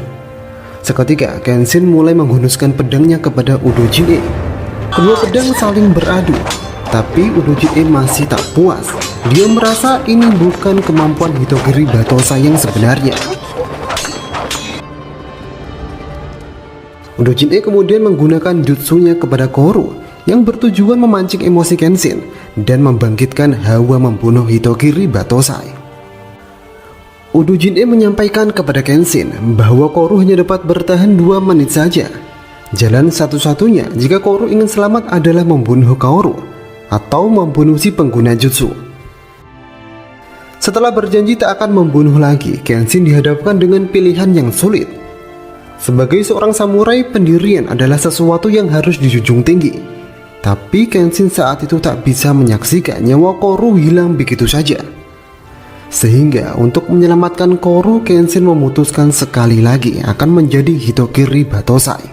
Seketika Kenshin mulai menghunuskan pedangnya kepada Udo Jin-e. Kedua pedang saling beradu, tapi Udo Jin-e masih tak puas. Dia merasa ini bukan kemampuan Hitokiri Batosa yang sebenarnya. Udo Jin-e kemudian menggunakan jutsunya kepada Kaoru yang bertujuan memancing emosi Kenshin dan membangkitkan hawa membunuh Hitokiri Batosai. Udo Jin-e menyampaikan kepada Kenshin bahwa Kaoru hanya dapat bertahan 2 menit saja. Jalan satu-satunya jika Kaoru ingin selamat adalah membunuh Kaoru atau membunuh si pengguna jutsu. Setelah berjanji tak akan membunuh lagi, Kenshin dihadapkan dengan pilihan yang sulit. Sebagai seorang samurai, pendirian adalah sesuatu yang harus dijunjung tinggi. Tapi Kenshin saat itu tak bisa menyaksikan nyawa Kaoru hilang begitu saja. Sehingga untuk menyelamatkan Kaoru, Kenshin memutuskan sekali lagi akan menjadi Hitokiri Batosai.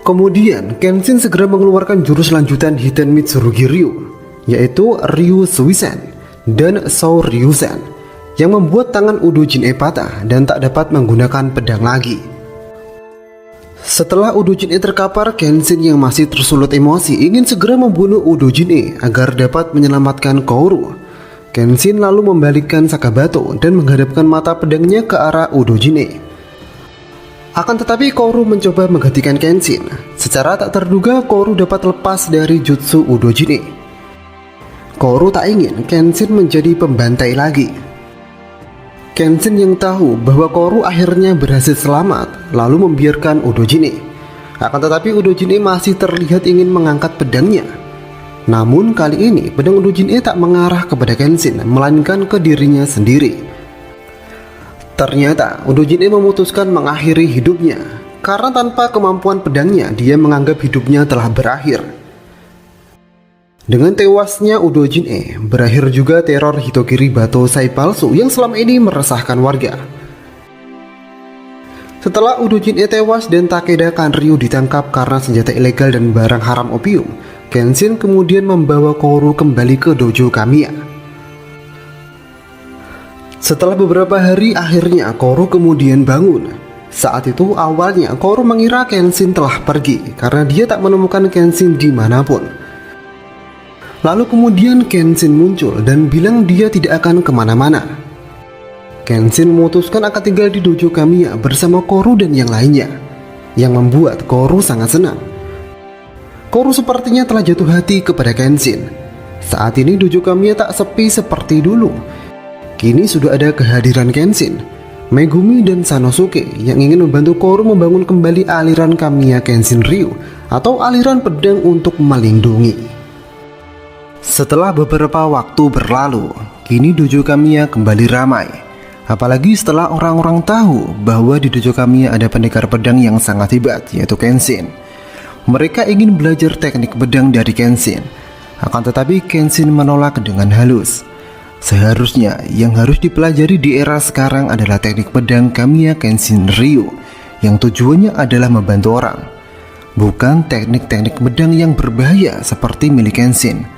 Kemudian Kenshin segera mengeluarkan jurus lanjutan Hiten Mitsurugi Ryu, yaitu Ryu Suisen dan Shou Ryusen, yang membuat tangan Udo Jin-e patah dan tak dapat menggunakan pedang lagi. Setelah Udo Jin-e terkapar, Kenshin yang masih tersulut emosi ingin segera membunuh Udo Jin-e agar dapat menyelamatkan Kaoru. Kenshin lalu membalikkan Sakabato dan menghadapkan mata pedangnya ke arah Udo Jin-e. Akan tetapi Kaoru mencoba menggantikan Kenshin. Secara tak terduga Kaoru dapat lepas dari jutsu Udo Jin-e. Kaoru tak ingin Kenshin menjadi pembantai lagi. Kenshin yang tahu bahwa Kaoru akhirnya berhasil selamat lalu membiarkan Udo Jin-e. Akan tetapi Udo Jin-e masih terlihat ingin mengangkat pedangnya. Namun kali ini pedang Udo Jin-e tak mengarah kepada Kenshin, melainkan ke dirinya sendiri. Ternyata Udo Jin-e memutuskan mengakhiri hidupnya karena tanpa kemampuan pedangnya dia menganggap hidupnya telah berakhir. Dengan tewasnya Udo Jin-e, berakhir juga teror Hitokiri Batosai palsu yang selama ini meresahkan warga. Setelah Udo Jin-e tewas dan Takeda Ryu ditangkap karena senjata ilegal dan barang haram opium, Kenshin kemudian membawa Kaoru kembali ke dojo Kamiya. Setelah beberapa hari, akhirnya Kaoru kemudian bangun. Saat itu awalnya Kaoru mengira Kenshin telah pergi karena dia tak menemukan Kenshin dimanapun. Lalu kemudian Kenshin muncul dan bilang dia tidak akan kemana-mana. Kenshin memutuskan akan tinggal di dojo Kamiya bersama Kaoru dan yang lainnya, yang membuat Kaoru sangat senang. Kaoru sepertinya telah jatuh hati kepada Kenshin. Saat ini dojo Kamiya tak sepi seperti dulu. Kini sudah ada kehadiran Kenshin, Megumi dan Sanosuke yang ingin membantu Kaoru membangun kembali aliran Kamiya Kenshin Ryu atau aliran pedang untuk melindungi. Setelah beberapa waktu berlalu, kini dojo Kamiya kembali ramai. Apalagi setelah orang-orang tahu bahwa di dojo Kamiya ada pendekar pedang yang sangat hebat, yaitu Kenshin. Mereka ingin belajar teknik pedang dari Kenshin. Akan tetapi Kenshin menolak dengan halus. Seharusnya yang harus dipelajari di era sekarang adalah teknik pedang Kamiya Kenshin Ryu, yang tujuannya adalah membantu orang, bukan teknik-teknik pedang yang berbahaya seperti milik Kenshin.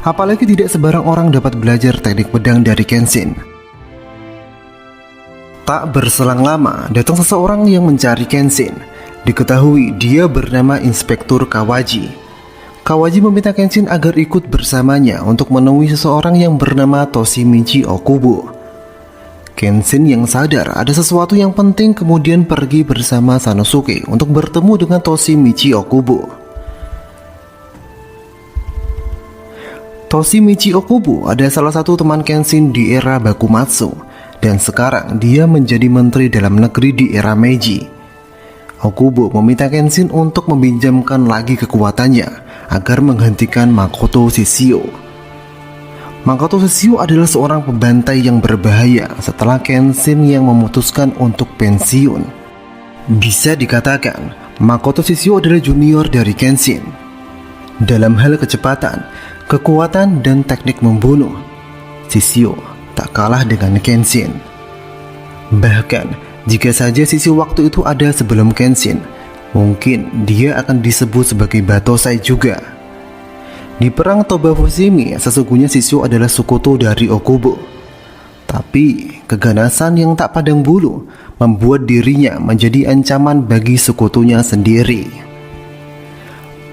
Apalagi tidak sebarang orang dapat belajar teknik pedang dari Kenshin. Tak berselang lama, datang seseorang yang mencari Kenshin. Diketahui dia bernama Inspektur Kawaji. Kawaji meminta Kenshin agar ikut bersamanya untuk menemui seseorang yang bernama Toshimichi Okubo. Kenshin yang sadar ada sesuatu yang penting kemudian pergi bersama Sanosuke untuk bertemu dengan Toshimichi Okubo. Toshimichi Okubo adalah salah satu teman Kenshin di era Bakumatsu, dan sekarang dia menjadi menteri dalam negeri di era Meiji. Okubo meminta Kenshin untuk meminjamkan lagi kekuatannya agar menghentikan Makoto Shishio. Makoto Shishio adalah seorang pembantai yang berbahaya setelah Kenshin yang memutuskan untuk pensiun. Bisa dikatakan, Makoto Shishio adalah junior dari Kenshin. Dalam hal kecepatan, kekuatan, dan teknik membunuh, Shishio tak kalah dengan Kenshin. Bahkan, jika saja sisi waktu itu ada sebelum Kenshin, mungkin dia akan disebut sebagai Batosai juga. Di perang Toba Fushimi, sesungguhnya Shishio adalah sekutu dari Okubo. Tapi, keganasan yang tak pandang bulu membuat dirinya menjadi ancaman bagi sekutunya sendiri.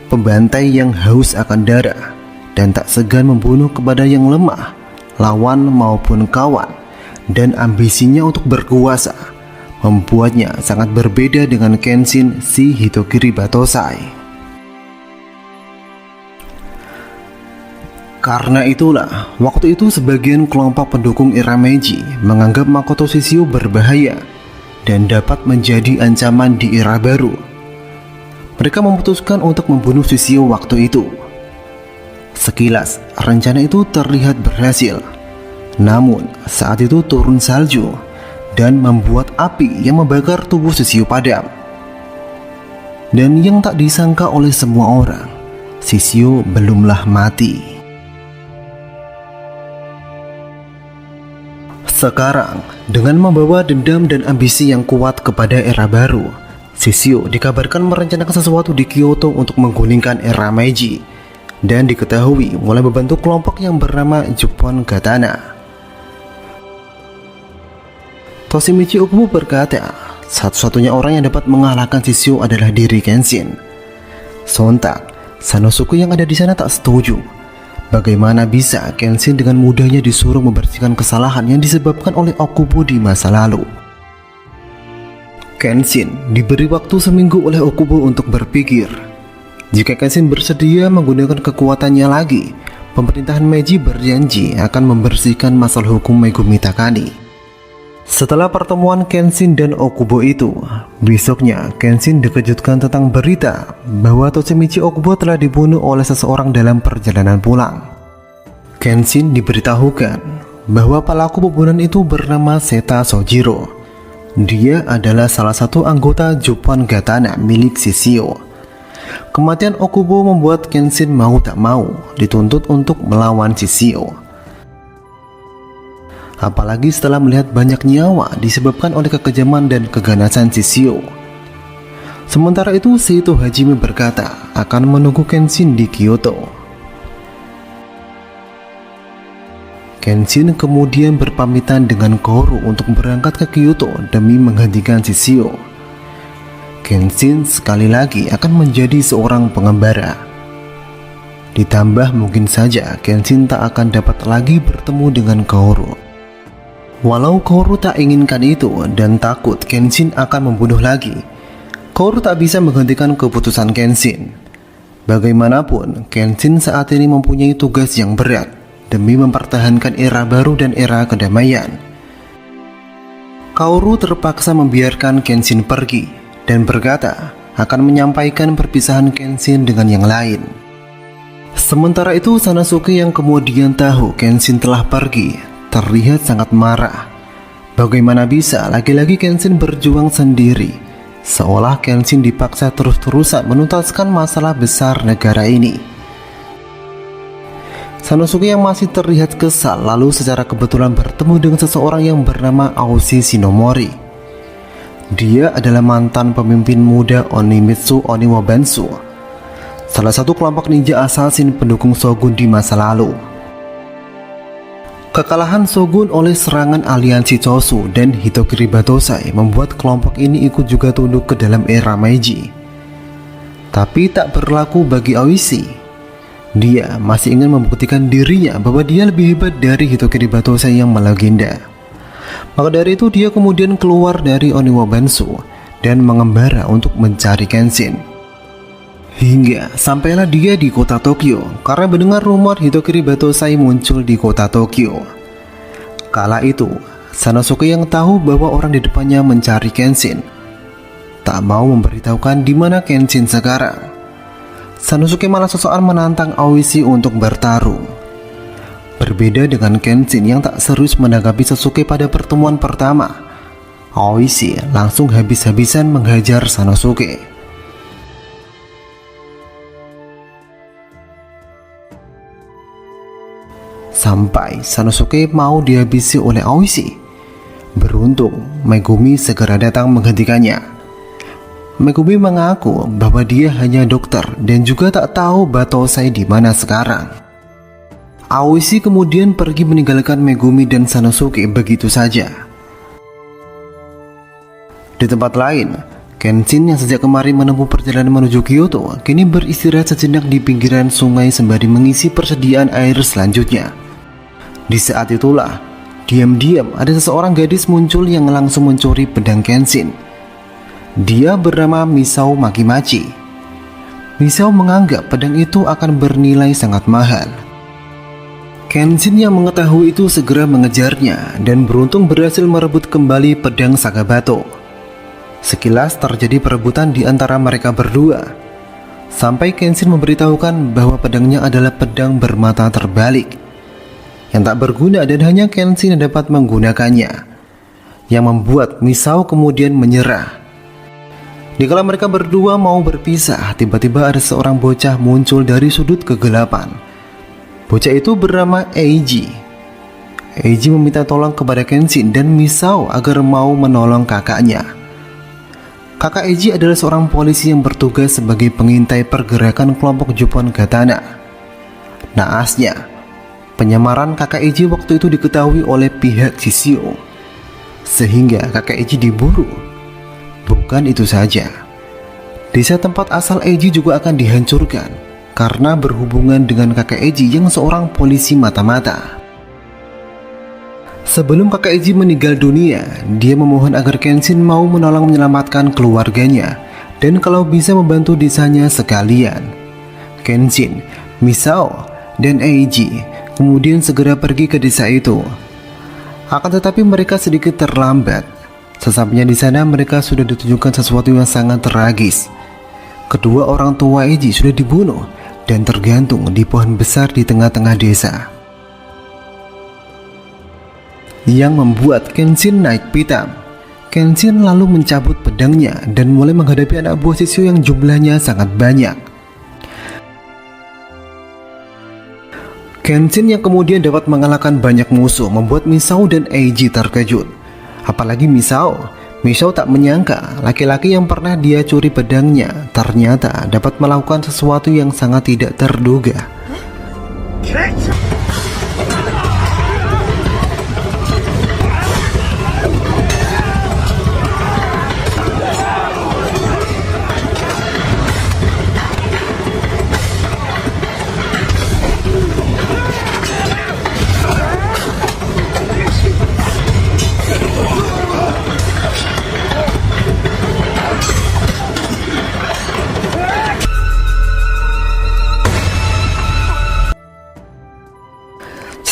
Pembantai yang haus akan darah dan tak segan membunuh kepada yang lemah, lawan maupun kawan, dan ambisinya untuk berkuasa membuatnya sangat berbeda dengan Kenshin si Hitokiri Batosai. Karena itulah, waktu itu sebagian kelompok pendukung era Meiji menganggap Makoto Shishio berbahaya dan dapat menjadi ancaman di era baru. Mereka memutuskan untuk membunuh Shishio waktu itu. Sekilas, rencana itu terlihat berhasil. Namun, saat itu turun salju dan membuat api yang membakar tubuh Shishio padam. Dan yang tak disangka oleh semua orang, Shishio belumlah mati. Sekarang, dengan membawa dendam dan ambisi yang kuat kepada era baru, Shishio dikabarkan merencanakan sesuatu di Kyoto untuk menggulingkan era Meiji, dan diketahui mulai membentuk kelompok yang bernama Juppon Katana. Toshimichi Okubo berkata, satu-satunya orang yang dapat mengalahkan Shishio adalah diri Kenshin. Sontak, Sanosuke yang ada di sana tak setuju. Bagaimana bisa Kenshin dengan mudahnya disuruh membersihkan kesalahan yang disebabkan oleh Okubo di masa lalu? Kenshin diberi waktu seminggu oleh Okubo untuk berpikir. Jika Kenshin bersedia menggunakan kekuatannya lagi, pemerintahan Meiji berjanji akan membersihkan masalah hukum Megumi Takani. Setelah pertemuan Kenshin dan Okubo itu, besoknya Kenshin dikejutkan tentang berita bahwa Toshimichi Okubo telah dibunuh oleh seseorang dalam perjalanan pulang. Kenshin diberitahukan bahwa pelaku pembunuhan itu bernama Seta Sojiro. Dia adalah salah satu anggota Juppon Katana milik Shishio. Kematian Okubo membuat Kenshin mau tak mau dituntut untuk melawan Shishio. Apalagi setelah melihat banyak nyawa disebabkan oleh kekejaman dan keganasan Shishio. Sementara itu, Seito Hajime berkata akan menunggu Kenshin di Kyoto. Kenshin kemudian berpamitan dengan Kaoru untuk berangkat ke Kyoto demi menghentikan Shishio. Kenshin sekali lagi akan menjadi seorang pengembara. Ditambah mungkin saja Kenshin tak akan dapat lagi bertemu dengan Kaoru. Walau Kaoru tak inginkan itu dan takut Kenshin akan membunuh lagi, Kaoru tak bisa menghentikan keputusan Kenshin. Bagaimanapun, Kenshin saat ini mempunyai tugas yang berat demi mempertahankan era baru dan era kedamaian. Kaoru terpaksa membiarkan Kenshin pergi dan berkata akan menyampaikan perpisahan Kenshin dengan yang lain. Sementara itu, Sanosuke yang kemudian tahu Kenshin telah pergi terlihat sangat marah. Bagaimana bisa lagi-lagi Kenshin berjuang sendiri, seolah Kenshin dipaksa terus-terusan menuntaskan masalah besar negara ini. Sanosuke yang masih terlihat kesal lalu secara kebetulan bertemu dengan seseorang yang bernama Aoshi Shinomori. Dia adalah mantan pemimpin muda Onimitsu Oniwabansu, salah satu kelompok ninja assassin pendukung Shogun di masa lalu. Kekalahan Shogun oleh serangan aliansi Chosu dan Hitokiri Batosai membuat kelompok ini ikut juga tunduk ke dalam era Meiji. Tapi tak berlaku bagi Aoshi. Dia masih ingin membuktikan dirinya bahwa dia lebih hebat dari Hitokiri Batosai yang melegenda. Maka dari itu dia kemudian keluar dari Oniwabansu dan mengembara untuk mencari Kenshin. Hingga sampailah dia di kota Tokyo karena mendengar rumor Hitokiri Batosai muncul di kota Tokyo. Kala itu, Sanosuke yang tahu bahwa orang di depannya mencari Kenshin, tak mau memberitahukan di mana Kenshin sekarang. Sanosuke malah sosokan menantang Aoishi untuk bertarung. Berbeda dengan Kenshin yang tak serius menanggapi Sasuke pada pertemuan pertama, Aoishi langsung habis-habisan menghajar Sanosuke. Sampai Sanosuke mau dihabisi oleh Aoishi. Beruntung, Megumi segera datang menghentikannya. Megumi mengaku bahwa dia hanya dokter dan juga tak tahu Batosai di mana sekarang. Aoishi kemudian pergi meninggalkan Megumi dan Sanosuke begitu saja. Di tempat lain, Kenshin yang sejak kemarin menempuh perjalanan menuju Kyoto kini beristirahat sejenak di pinggiran sungai sembari mengisi persediaan air selanjutnya. Di saat itulah, diam-diam ada seseorang gadis muncul yang langsung mencuri pedang Kenshin. Dia bernama Misao Makimachi. Misao menganggap pedang itu akan bernilai sangat mahal. Kenshin yang mengetahui itu segera mengejarnya dan beruntung berhasil merebut kembali pedang Sagabato. Sekilas terjadi perebutan di antara mereka berdua, sampai Kenshin memberitahukan bahwa pedangnya adalah pedang bermata terbalik yang tak berguna dan hanya Kenshin yang dapat menggunakannya, yang membuat Misao kemudian menyerah. Dikala mereka berdua mau berpisah, tiba-tiba ada seorang bocah muncul dari sudut kegelapan. Bocah itu bernama Eiji. Eiji meminta tolong kepada Kenshin dan Misao agar mau menolong kakaknya. Kakak Eiji adalah seorang polisi yang bertugas sebagai pengintai pergerakan kelompok Juppon Katana. Naasnya, penyamaran kakak Eiji waktu itu diketahui oleh pihak Shishio, sehingga kakak Eiji diburu. Bukan itu saja, desa tempat asal Eiji juga akan dihancurkan karena berhubungan dengan kakak Eiji yang seorang polisi mata-mata. Sebelum kakak Eiji meninggal dunia, dia memohon agar Kenshin mau menolong menyelamatkan keluarganya dan kalau bisa membantu desanya sekalian. Kenshin, Misao, dan Eiji kemudian segera pergi ke desa itu. Akan tetapi mereka sedikit terlambat. Sesampainya di sana mereka sudah ditunjukkan sesuatu yang sangat tragis. Kedua orang tua Eiji sudah dibunuh dan tergantung di pohon besar di tengah-tengah desa, yang membuat Kenshin naik pitam. Kenshin lalu mencabut pedangnya dan mulai menghadapi anak buah Shishio yang jumlahnya sangat banyak. Kenshin yang kemudian dapat mengalahkan banyak musuh membuat Misao dan Eiji terkejut. Apalagi Misao tak menyangka laki-laki yang pernah dia curi pedangnya ternyata dapat melakukan sesuatu yang sangat tidak terduga.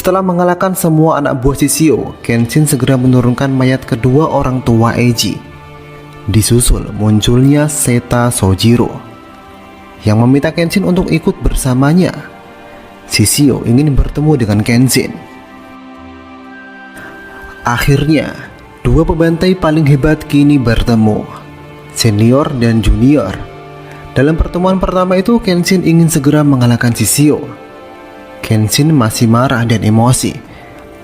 Setelah mengalahkan semua anak buah Shishio, Kenshin segera menurunkan mayat kedua orang tua Eiji. Disusul munculnya Seta Sojiro yang meminta Kenshin untuk ikut bersamanya. Shishio ingin bertemu dengan Kenshin. Akhirnya, dua pembantai paling hebat kini bertemu, senior dan junior. Dalam pertemuan pertama itu, Kenshin ingin segera mengalahkan Shishio. Kenshin masih marah dan emosi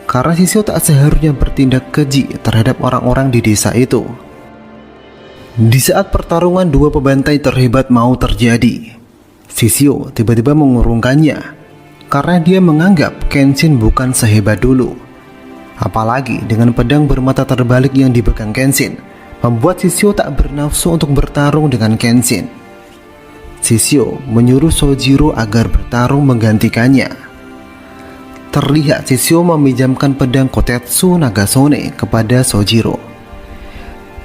karena Shishio tak seharusnya bertindak keji terhadap orang-orang di desa itu. Di saat pertarungan dua pembantai terhebat mau terjadi, Shishio tiba-tiba mengurungkannya karena dia menganggap Kenshin bukan sehebat dulu. Apalagi dengan pedang bermata terbalik yang dipegang Kenshin, membuat Shishio tak bernafsu untuk bertarung dengan Kenshin. Shishio menyuruh Sojiro agar bertarung menggantikannya. Terlihat Shishio meminjamkan pedang Kotetsu Nagasone kepada Sojiro.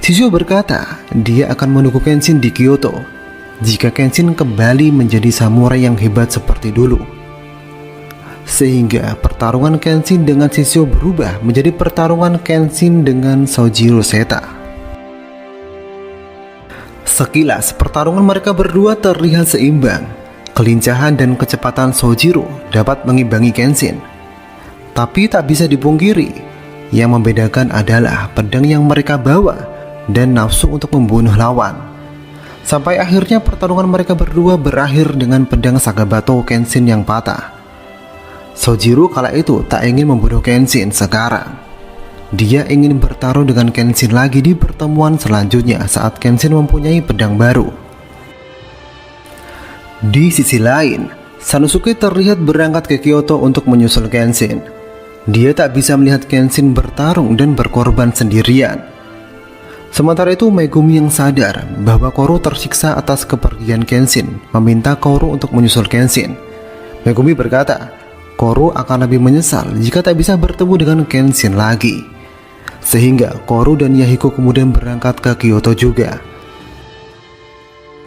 Shishio berkata dia akan menunggu Kenshin di Kyoto jika Kenshin kembali menjadi samurai yang hebat seperti dulu. Sehingga pertarungan Kenshin dengan Shishio berubah menjadi pertarungan Kenshin dengan Sojiro Seta. Sekilas pertarungan mereka berdua terlihat seimbang. Kelincahan dan kecepatan Sojiro dapat mengimbangi Kenshin. Tapi tak bisa dipungkiri, yang membedakan adalah pedang yang mereka bawa dan nafsu untuk membunuh lawan. Sampai akhirnya pertarungan mereka berdua berakhir dengan pedang Sakabato Kenshin yang patah. Sojiro kala itu tak ingin membunuh Kenshin sekarang. Dia ingin bertarung dengan Kenshin lagi di pertemuan selanjutnya saat Kenshin mempunyai pedang baru. Di sisi lain, Sanosuke terlihat berangkat ke Kyoto untuk menyusul Kenshin. Dia tak bisa melihat Kenshin bertarung dan berkorban sendirian. Sementara itu Megumi yang sadar bahwa Koro tersiksa atas kepergian Kenshin meminta Koro untuk menyusul Kenshin. Megumi berkata, Koro akan lebih menyesal jika tak bisa bertemu dengan Kenshin lagi. Sehingga Koro dan Yahiko kemudian berangkat ke Kyoto juga.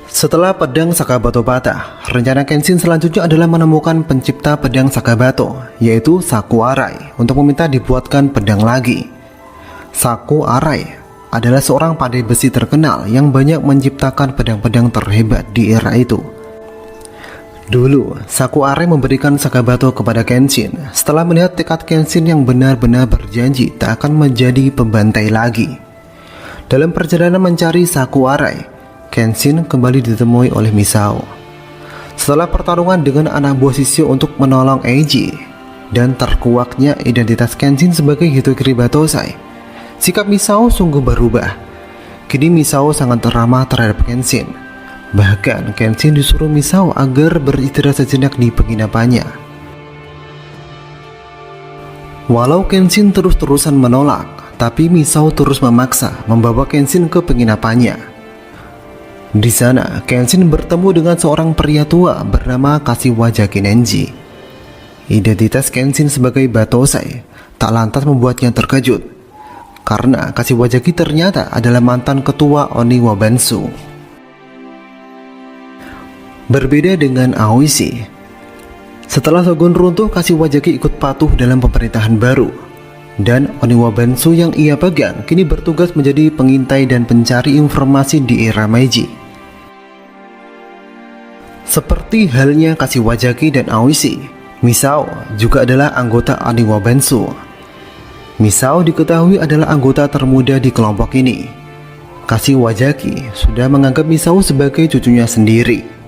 Setelah pedang Sakabato patah, rencana Kenshin selanjutnya adalah menemukan pencipta pedang Sakabato, yaitu Saku Arai, untuk meminta dibuatkan pedang lagi. Saku Arai adalah seorang pandai besi terkenal yang banyak menciptakan pedang-pedang terhebat di era itu. Dulu, Saku Arai memberikan Sakabato kepada Kenshin setelah melihat tekad Kenshin yang benar-benar berjanji tak akan menjadi pembantai lagi. Dalam perjalanan mencari Saku Arai, Kenshin kembali ditemui oleh Misao. Setelah pertarungan dengan anak buah Shishio untuk menolong Eiji dan terkuaknya identitas Kenshin sebagai Hitokiri Batosai, sikap Misao sungguh berubah. Kini Misao sangat ramah terhadap Kenshin. Bahkan Kenshin disuruh Misao agar beristirahat sejenak di penginapannya. Walau Kenshin terus-terusan menolak, tapi Misao terus memaksa membawa Kenshin ke penginapannya. Di sana, Kenshin bertemu dengan seorang pria tua bernama Kashiwazaki Nenji. Identitas Kenshin sebagai Batosai tak lantas membuatnya terkejut, karena Kashiwazaki ternyata adalah mantan ketua Oniwa Bansu. Berbeda dengan Aoishi, setelah Shogun runtuh, Kashiwazaki ikut patuh dalam pemerintahan baru, dan Oniwa Bansu yang ia pegang kini bertugas menjadi pengintai dan pencari informasi di era Meiji. Seperti halnya Kashiwazaki dan Aoishi, Misao juga adalah anggota Oniwa Bansu. Misao diketahui adalah anggota termuda di kelompok ini. Kashiwazaki sudah menganggap Misao sebagai cucunya sendiri.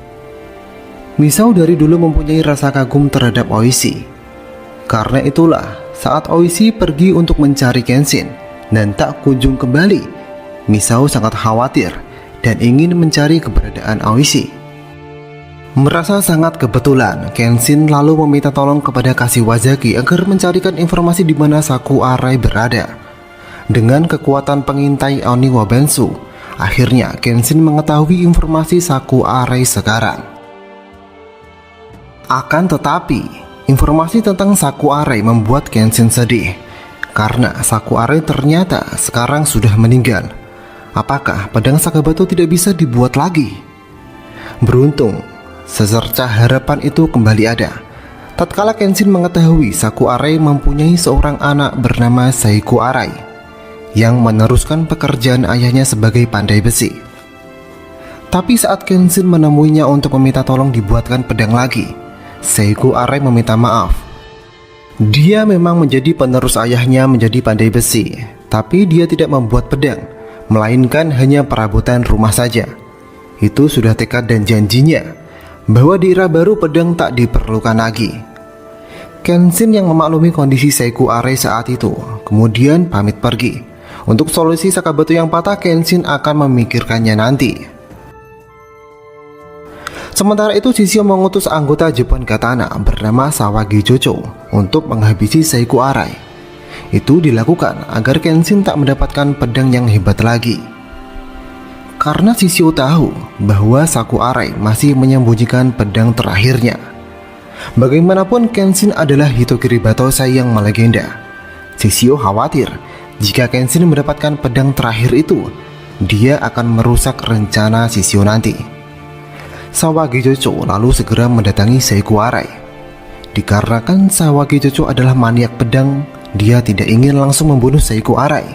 Misao dari dulu mempunyai rasa kagum terhadap Aoishi. Karena itulah saat Aoishi pergi untuk mencari Kenshin dan tak kunjung kembali, Misao sangat khawatir dan ingin mencari keberadaan Aoishi. Merasa sangat kebetulan, Kenshin lalu meminta tolong kepada Kashiwazaki agar mencarikan informasi di mana Saku Arai berada. Dengan kekuatan pengintai Oniwa Bansu, akhirnya Kenshin mengetahui informasi Saku Arai sekarang. Akan tetapi, informasi tentang Saku Arai membuat Kenshin sedih, karena Saku Arai ternyata sekarang sudah meninggal. Apakah pedang Sakabato tidak bisa dibuat lagi? Beruntung, secercah harapan itu kembali ada tatkala Kenshin mengetahui Saku Arai mempunyai seorang anak bernama Seiku Arai yang meneruskan pekerjaan ayahnya sebagai pandai besi. Tapi saat Kenshin menemuinya untuk meminta tolong dibuatkan pedang lagi, Seiku Arai meminta maaf. Dia memang menjadi penerus ayahnya menjadi pandai besi, tapi dia tidak membuat pedang, melainkan hanya perabotan rumah saja. Itu sudah tekad dan janjinya bahwa di era baru pedang tak diperlukan lagi. Kenshin yang memaklumi kondisi Seiku Arai saat itu kemudian pamit pergi. Untuk solusi Sakabato yang patah, Kenshin akan memikirkannya nanti. Sementara itu Shishio mengutus anggota Jepun Katana bernama Sawagi Jojo untuk menghabisi Seiku Arai. Itu dilakukan agar Kenshin tak mendapatkan pedang yang hebat lagi. Karena Shishio tahu bahwa Saku Arai masih menyembunyikan pedang terakhirnya. Bagaimanapun Kenshin adalah Hitokiri Batosai yang melegenda. Shishio khawatir jika Kenshin mendapatkan pedang terakhir itu, dia akan merusak rencana Shishio nanti. Sawagi Jojo lalu segera mendatangi Seiku Arai. Dikarenakan Sawagi Jojo adalah maniak pedang, dia tidak ingin langsung membunuh Seiku Arai.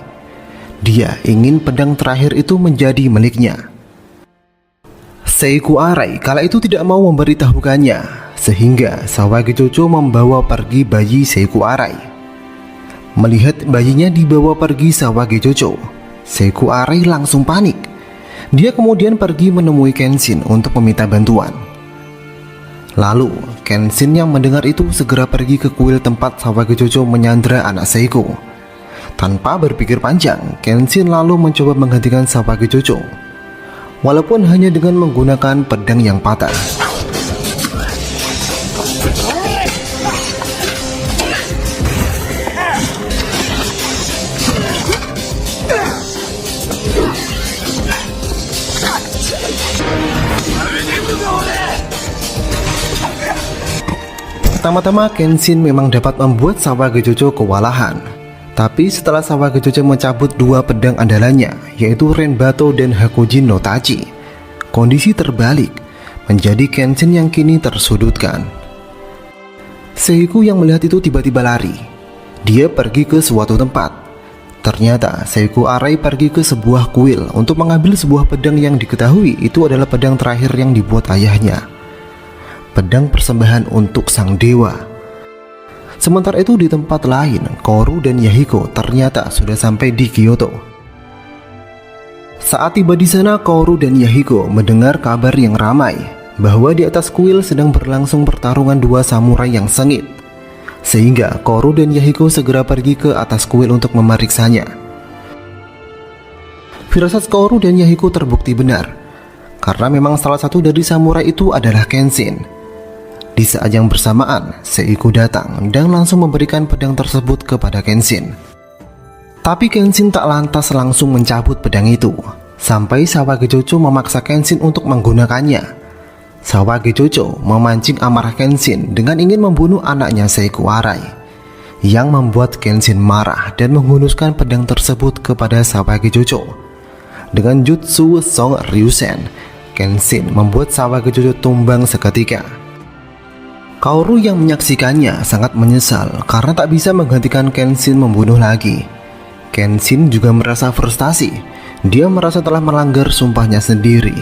Dia ingin pedang terakhir itu menjadi miliknya. Seiku Arai kala itu tidak mau memberitahukannya, sehingga Sawage Chocho membawa pergi bayi Seiku Arai. Melihat bayinya dibawa pergi Sawage Chocho, Seiku Arai langsung panik. Dia kemudian pergi menemui Kenshin untuk meminta bantuan. Lalu Kenshin yang mendengar itu segera pergi ke kuil tempat Sawage Chocho menyandra anak Seiko. Tanpa berpikir panjang, Kenshin lalu mencoba menggantikan Sawage Chocho, walaupun hanya dengan menggunakan pedang yang patah. Pertama-tama Kenshin memang dapat membuat Sawage Chocho kewalahan. Tapi setelah Sawage Chocho mencabut dua pedang andalannya, yaitu Renbato dan Hakujin no Tachi, kondisi terbalik, menjadi Kenshin yang kini tersudutkan. Seiku yang melihat itu tiba-tiba lari. Dia pergi ke suatu tempat. Ternyata Seiku Arai pergi ke sebuah kuil untuk mengambil sebuah pedang yang diketahui itu adalah pedang terakhir yang dibuat ayahnya. Pedang persembahan untuk sang dewa. Sementara itu di tempat lain, Koru dan Yahiko ternyata sudah sampai di Kyoto. Saat tiba di sana, Koru dan Yahiko mendengar kabar yang ramai bahwa di atas kuil sedang berlangsung pertarungan dua samurai yang sengit. Sehingga Koru dan Yahiko segera pergi ke atas kuil untuk memeriksanya. Firasat Koru dan Yahiko terbukti benar, karena memang salah satu dari samurai itu adalah Kenshin. Di saat yang bersamaan, Seiku datang dan langsung memberikan pedang tersebut kepada Kenshin. Tapi Kenshin tak lantas langsung mencabut pedang itu, sampai Sawage Chocho memaksa Kenshin untuk menggunakannya. Sawage Chocho memancing amarah Kenshin dengan ingin membunuh anaknya Seiku Arai, yang membuat Kenshin marah dan menghunuskan pedang tersebut kepada Sawage Chocho. Dengan jutsu Song Ryusen, Kenshin membuat Sawage Chocho tumbang seketika. Kaoru yang menyaksikannya sangat menyesal karena tak bisa menggantikan Kenshin membunuh lagi. Kenshin juga merasa frustasi. Dia merasa telah melanggar sumpahnya sendiri.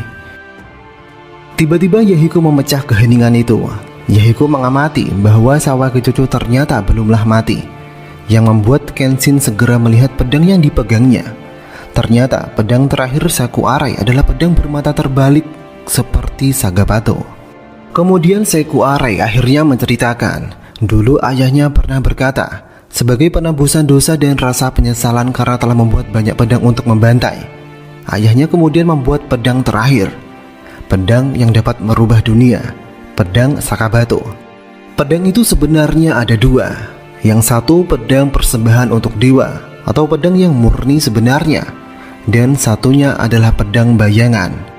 Tiba-tiba Yahiko memecah keheningan itu. Yahiko mengamati bahwa Sawage Chocho ternyata belumlah mati, yang membuat Kenshin segera melihat pedang yang dipegangnya. Ternyata pedang terakhir Seiku Arai adalah pedang bermata terbalik seperti Sagabato. Kemudian Seiku Arai akhirnya menceritakan, dulu ayahnya pernah berkata, sebagai penebusan dosa dan rasa penyesalan karena telah membuat banyak pedang untuk membantai, ayahnya kemudian membuat pedang terakhir, pedang yang dapat merubah dunia, pedang Sakabato. Pedang itu sebenarnya ada dua, yang satu pedang persembahan untuk dewa atau pedang yang murni sebenarnya, dan satunya adalah pedang bayangan.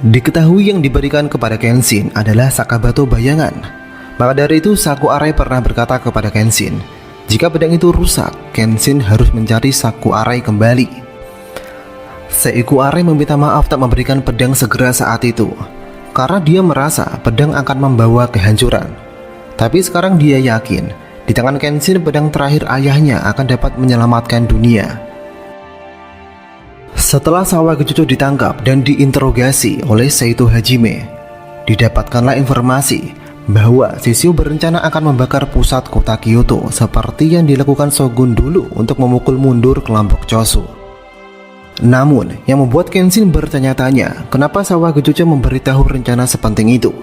Diketahui yang diberikan kepada Kenshin adalah Sakabato bayangan. Maka dari itu Seiku Arai pernah berkata kepada Kenshin, jika pedang itu rusak, Kenshin harus mencari Seiku Arai kembali. Seiku Arai meminta maaf tak memberikan pedang segera saat itu, karena dia merasa pedang akan membawa kehancuran. Tapi sekarang dia yakin, di tangan Kenshin pedang terakhir ayahnya akan dapat menyelamatkan dunia. Setelah Sawage Chocho ditangkap dan diinterogasi oleh Seito Hajime, didapatkanlah informasi bahwa Shishio berencana akan membakar pusat kota Kyoto seperti yang dilakukan Shogun dulu untuk memukul mundur kelompok Chosu. Namun, yang membuat Kenshin bertanya-tanya kenapa Sawage Chocho memberitahu rencana sepenting itu.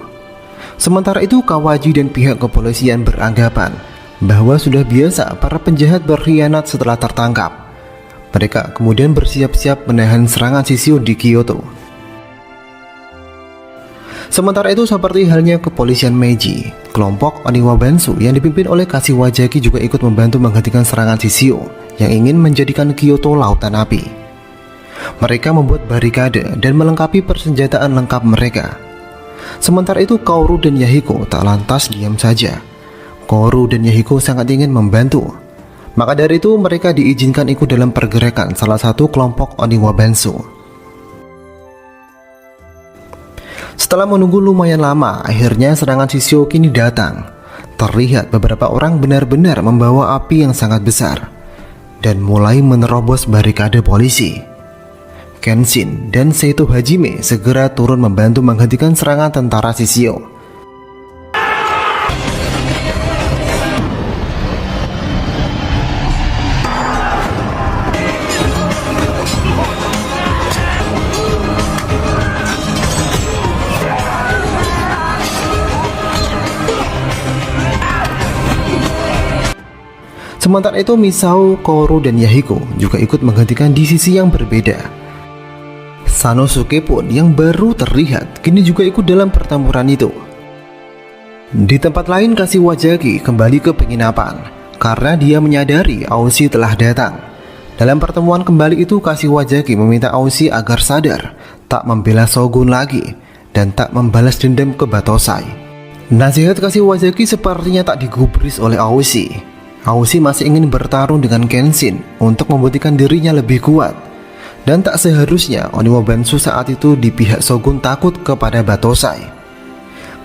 Sementara itu Kawaji dan pihak kepolisian beranggapan bahwa sudah biasa para penjahat berkhianat setelah tertangkap. Mereka kemudian bersiap-siap menahan serangan Shishio di Kyoto. Sementara itu seperti halnya kepolisian Meiji, kelompok Oniwa Bansu yang dipimpin oleh Kashiwazaki juga ikut membantu menghentikan serangan Shishio yang ingin menjadikan Kyoto lautan api. Mereka membuat barikade dan melengkapi persenjataan lengkap mereka. Sementara itu Kaoru dan Yahiko tak lantas diam saja. Kaoru dan Yahiko sangat ingin membantu. Maka dari itu mereka diizinkan ikut dalam pergerakan salah satu kelompok Oniwa Bansu. Setelah menunggu lumayan lama, akhirnya serangan Shishio kini datang. Terlihat beberapa orang benar-benar membawa api yang sangat besar dan mulai menerobos barikade polisi. Kenshin dan Seito Hajime segera turun membantu menghentikan serangan tentara Shishio. Sementara itu Misao, Kaoru, dan Yahiko juga ikut menghentikan di sisi yang berbeda. Sanosuke pun yang baru terlihat kini juga ikut dalam pertempuran itu. Di tempat lain Kashiwazaki kembali ke penginapan karena dia menyadari Aoshi telah datang. Dalam pertemuan kembali itu Kashiwazaki meminta Aoshi agar sadar, tak membela Shogun lagi, dan tak membalas dendam ke Battosai. Nasihat Kashiwazaki sepertinya tak digubris oleh Aoshi. Aoshi masih ingin bertarung dengan Kenshin untuk membuktikan dirinya lebih kuat. Dan tak seharusnya Oniwa Bansu saat itu di pihak Shogun takut kepada Battosai.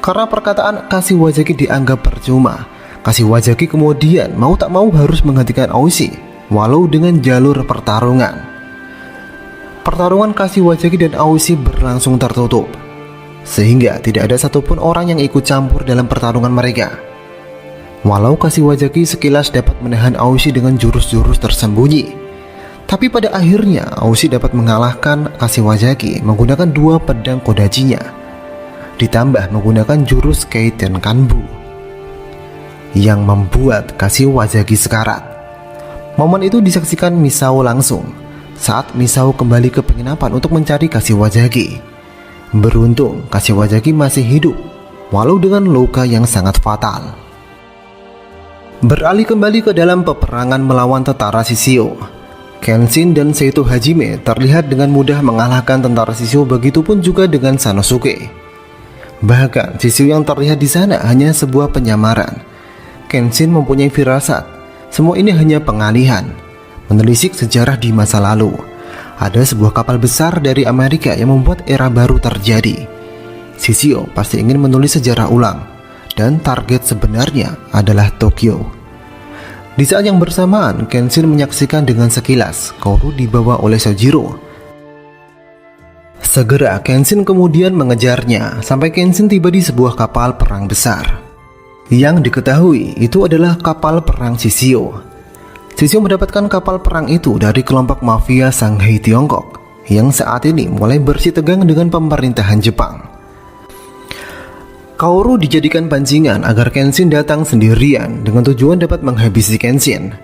Karena perkataan Kashiwazaki dianggap percuma, Kashiwazaki kemudian mau tak mau harus menghentikan Aoshi, walau dengan jalur pertarungan. Pertarungan Kashiwazaki dan Aoshi berlangsung tertutup, sehingga tidak ada satupun orang yang ikut campur dalam pertarungan mereka. Walau Kashiwazaki sekilas dapat menahan Aoshi dengan jurus-jurus tersembunyi, tapi pada akhirnya Aoshi dapat mengalahkan Kashiwazaki menggunakan 2 pedang kodachinya, ditambah menggunakan jurus Keiten Kanbu, yang membuat Kashiwazaki sekarat. Momen itu disaksikan Misao langsung saat Misao kembali ke penginapan untuk mencari Kashiwazaki. Beruntung Kashiwazaki masih hidup, walau dengan luka yang sangat fatal. Beralih kembali ke dalam peperangan melawan tentara Shishio, Kenshin dan Seito Hajime terlihat dengan mudah mengalahkan tentara Shishio, begitupun juga dengan Sanosuke. Bahkan Shishio yang terlihat di sana hanya sebuah penyamaran. Kenshin mempunyai firasat, semua ini hanya pengalihan. Menelisik sejarah di masa lalu, ada sebuah kapal besar dari Amerika yang membuat era baru terjadi. Shishio pasti ingin menulis sejarah ulang, dan target sebenarnya adalah Tokyo. Di saat yang bersamaan, Kenshin menyaksikan dengan sekilas Kaoru dibawa oleh Sojiro. Segera Kenshin kemudian mengejarnya sampai Kenshin tiba di sebuah kapal perang besar. Yang diketahui itu adalah kapal perang Shishio. Shishio mendapatkan kapal perang itu dari kelompok mafia Shanghai Tiongkok yang saat ini mulai bersitegang dengan pemerintahan Jepang. Kaoru dijadikan pancingan agar Kenshin datang sendirian dengan tujuan dapat menghabisi Kenshin.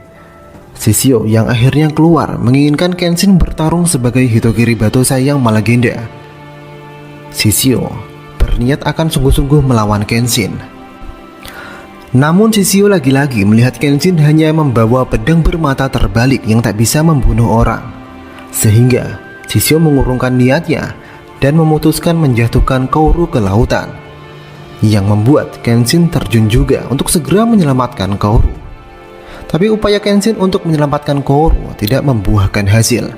Shishio yang akhirnya keluar menginginkan Kenshin bertarung sebagai Hitokiri Battosai yang melegenda. Shishio berniat akan sungguh-sungguh melawan Kenshin. Namun Shishio lagi-lagi melihat Kenshin hanya membawa pedang bermata terbalik yang tak bisa membunuh orang, sehingga Shishio mengurungkan niatnya dan memutuskan menjatuhkan Kaoru ke lautan, yang membuat Kenshin terjun juga untuk segera menyelamatkan Kaoru. Tapi upaya Kenshin untuk menyelamatkan Kaoru tidak membuahkan hasil.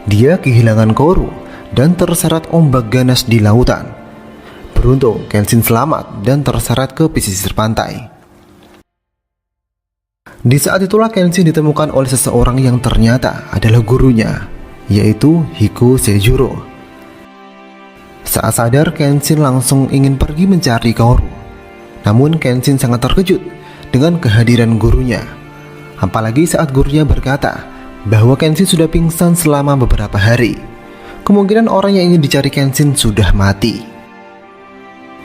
Dia kehilangan Kaoru dan terseret ombak ganas di lautan. Beruntung Kenshin selamat dan terseret ke pesisir pantai. Di saat itulah Kenshin ditemukan oleh seseorang yang ternyata adalah gurunya, yaitu Hiko Seijuro. Saat sadar, Kenshin langsung ingin pergi mencari Kaoru. Namun Kenshin sangat terkejut dengan kehadiran gurunya. Apalagi saat gurunya berkata bahwa Kenshin sudah pingsan selama beberapa hari. Kemungkinan orang yang ingin dicari Kenshin sudah mati,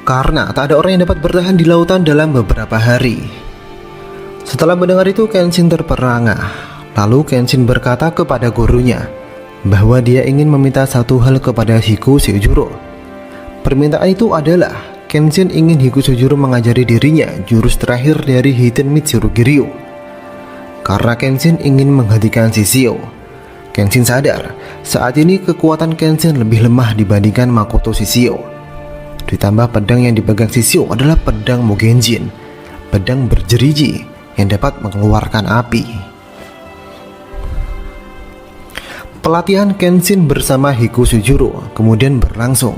karena tak ada orang yang dapat bertahan di lautan dalam beberapa hari. Setelah mendengar itu, Kenshin terperangah. Lalu Kenshin berkata kepada gurunya bahwa dia ingin meminta satu hal kepada Hiko Seijuro. Permintaan itu adalah Kenshin ingin Hiko Seijuro mengajari dirinya jurus terakhir dari Hiten Mitsuru Giryu. Karena Kenshin ingin menghentikan Shishio. Kenshin sadar saat ini kekuatan Kenshin lebih lemah dibandingkan Makoto Shishio. Ditambah pedang yang dipegang Shishio adalah pedang Mugenjin, pedang berjeriji yang dapat mengeluarkan api. Pelatihan Kenshin bersama Hiko Seijuro kemudian berlangsung.